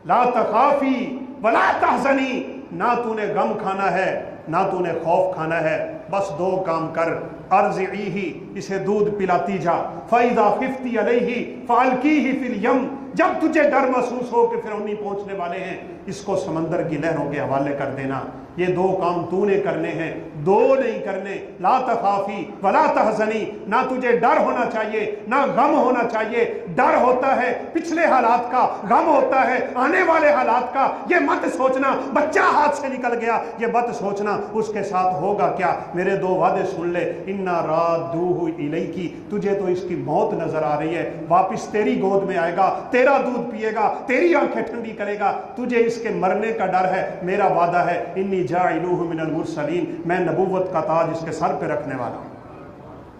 لا تخافی ولا تحزنی، نہ تو نے غم کھانا ہے نہ تو نے خوف کھانا ہے، بس 2 کام کر، ارضعیہ، اسے دودھ پلاتی جا، فَإِذَا خِفْتِ عَلَيْهِ فَأَلْقِيهِ فِي الْيَمِّ، جب تجھے ڈر محسوس ہو کہ فرعونی پہنچنے والے ہیں، اس کو سمندر کی لہروں کے حوالے کر دینا۔ یہ 2 کام تو نے کرنے ہیں، 2 نہیں کرنے، لا تخافی ولا تحزنی، نہ تجھے ڈر ہونا چاہیے نہ غم ہونا چاہیے۔ ڈر ہوتا ہے پچھلے حالات کا، غم ہوتا ہے آنے والے حالات کا۔ یہ مت سوچنا بچہ ہاتھ سے نکل گیا، یہ مت سوچنا اس کے ساتھ ہوگا کیا۔ میرے 2 وعدے سن لے، اِنَّا رَادُّوهُ إِلَيْكِ، تجھے تو اس کی موت نظر آ رہی ہے، واپس تیری گود میں آئے گا، تیرا دودھ پیے گا، تیری آنکھیں ٹھنڈی کرے گا، تجھے اس کے مرنے کا ڈر ہے۔ میرا وعدہ ہے، انی جاعلوہ من المرسلین، میں نبوت کا تاج اس کے سر پہ رکھنے والا ہوں۔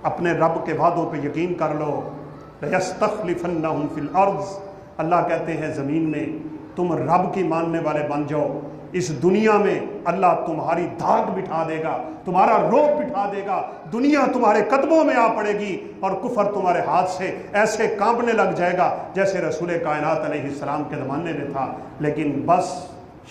اپنے رب کے وعدوں پہ یقین کر لو۔ لَيَسْتَخْلِفَنَّهُمْ فِي الْأَرْضِ، اللہ کہتے ہیں زمین میں تم رب کی ماننے والے بن جاؤ، اس دنیا میں اللہ تمہاری دھاک بٹھا دے گا، تمہارا روب بٹھا دے گا، دنیا تمہارے قدموں میں آ پڑے گی، اور کفر تمہارے ہاتھ سے ایسے کانپنے لگ جائے گا جیسے رسول کائنات علیہ السلام کے زمانے میں تھا۔ لیکن بس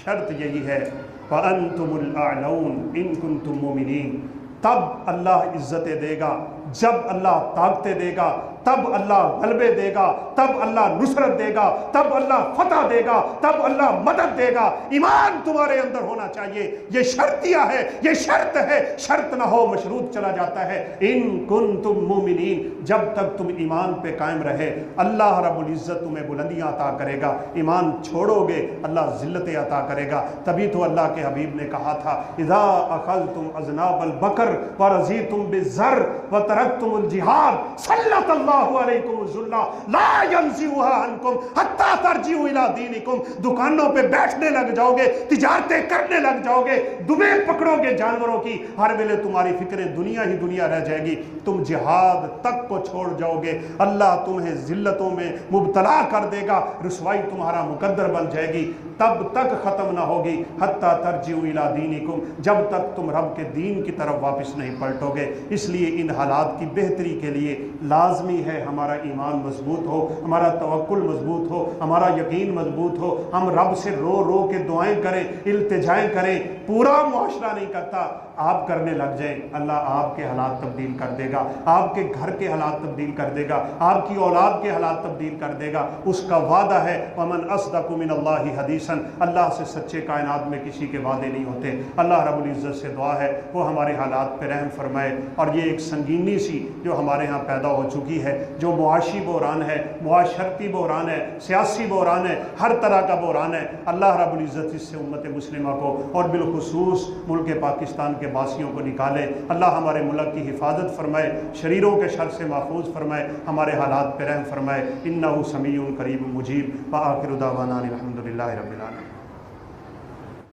شرط یہی ہے، وَأَنْتُمُ الْأَعْلَوْنَ إِن كُنتُم مُؤْمِنِينَ، تب اللہ عزتیں دے گا، جب اللہ طاقتیں دے گا، تب اللہ غلبے دے گا، تب اللہ نصرت دے گا، تب اللہ فتح دے گا، تب اللہ مدد دے گا۔ ایمان تمہارے اندر ہونا چاہیے، یہ شرطیہ ہے، یہ شرط ہے، شرط نہ ہو مشروط چلا جاتا ہے۔ ان کنتم مومنین، جب تک تم ایمان پہ قائم رہے اللہ رب العزت تمہیں بلندیاں عطا کرے گا، ایمان چھوڑو گے اللہ ذلتیں عطا کرے گا۔ تبھی تو اللہ کے حبیب نے کہا تھا، اذا اخذتم اذناب البقر ورضیتم بالزر وترکتم الجہاد سلط اللہ علیکم الذل لا ينزعها عنکم حتی ترجعوا الی دینکم۔ دکانوں پہ بیٹھنے لگ جاؤ گے، تجارتیں کرنے لگ جاؤ گے، دمیں پکڑو گے جانوروں کی، ہر ویلے تمہاری فکریں دنیا ہی دنیا رہ جائے گی، تم جہاد تک کو چھوڑ جاؤ گے، اللہ تمہیں ذلتوں میں مبتلا کر دے گا، رسوائی تمہارا مقدر بن جائے گی۔ تب تک ختم نہ ہوگی حتیٰ ترجعوا الی دینکم، جب تک تم رب کے دین کی طرف واپس نہیں پلٹو گے۔ اس لیے ان حالات کی بہتری کے لیے لازمی ہے ہمارا ایمان مضبوط ہو، ہمارا توکل مضبوط ہو، ہمارا یقین مضبوط ہو، ہم رب سے رو رو کے دعائیں کریں، التجائیں کریں۔ پورا معاشرہ نہیں کرتا، آپ کرنے لگ جائیں، اللہ آپ کے حالات تبدیل کر دے گا، آپ کے گھر کے حالات تبدیل کر دے گا، آپ کی اولاد کے حالات تبدیل کر دے گا۔ اس کا وعدہ ہے وَمَنْ أَصْدَقُ مِنَ اللَّهِ حَدِيثًا، اللہ سے سچے کائنات میں کسی کے وعدے نہیں ہوتے۔ اللہ رب العزت سے دعا ہے وہ ہمارے حالات پہ رحم فرمائے، اور یہ ایک سنگینی سی جو ہمارے ہاں پیدا ہو چکی ہے، جو معاشی بحران ہے، معاشرتی بحران ہے، سیاسی بحران ہے، ہر طرح کا بحران ہے، اللہ رب العزت اس سے امت مسلمہ کو اور بالخصوص ملک پاکستان کے باسیوں کو نکالے۔ اللہ ہمارے ملک کی حفاظت فرمائے، شریروں کے شر سے محفوظ فرمائے، ہمارے حالات پہ رحم فرمائے۔ انہ سمیع قریب مجیب، وآخر دعوانا الحمد للہ رب العالمین۔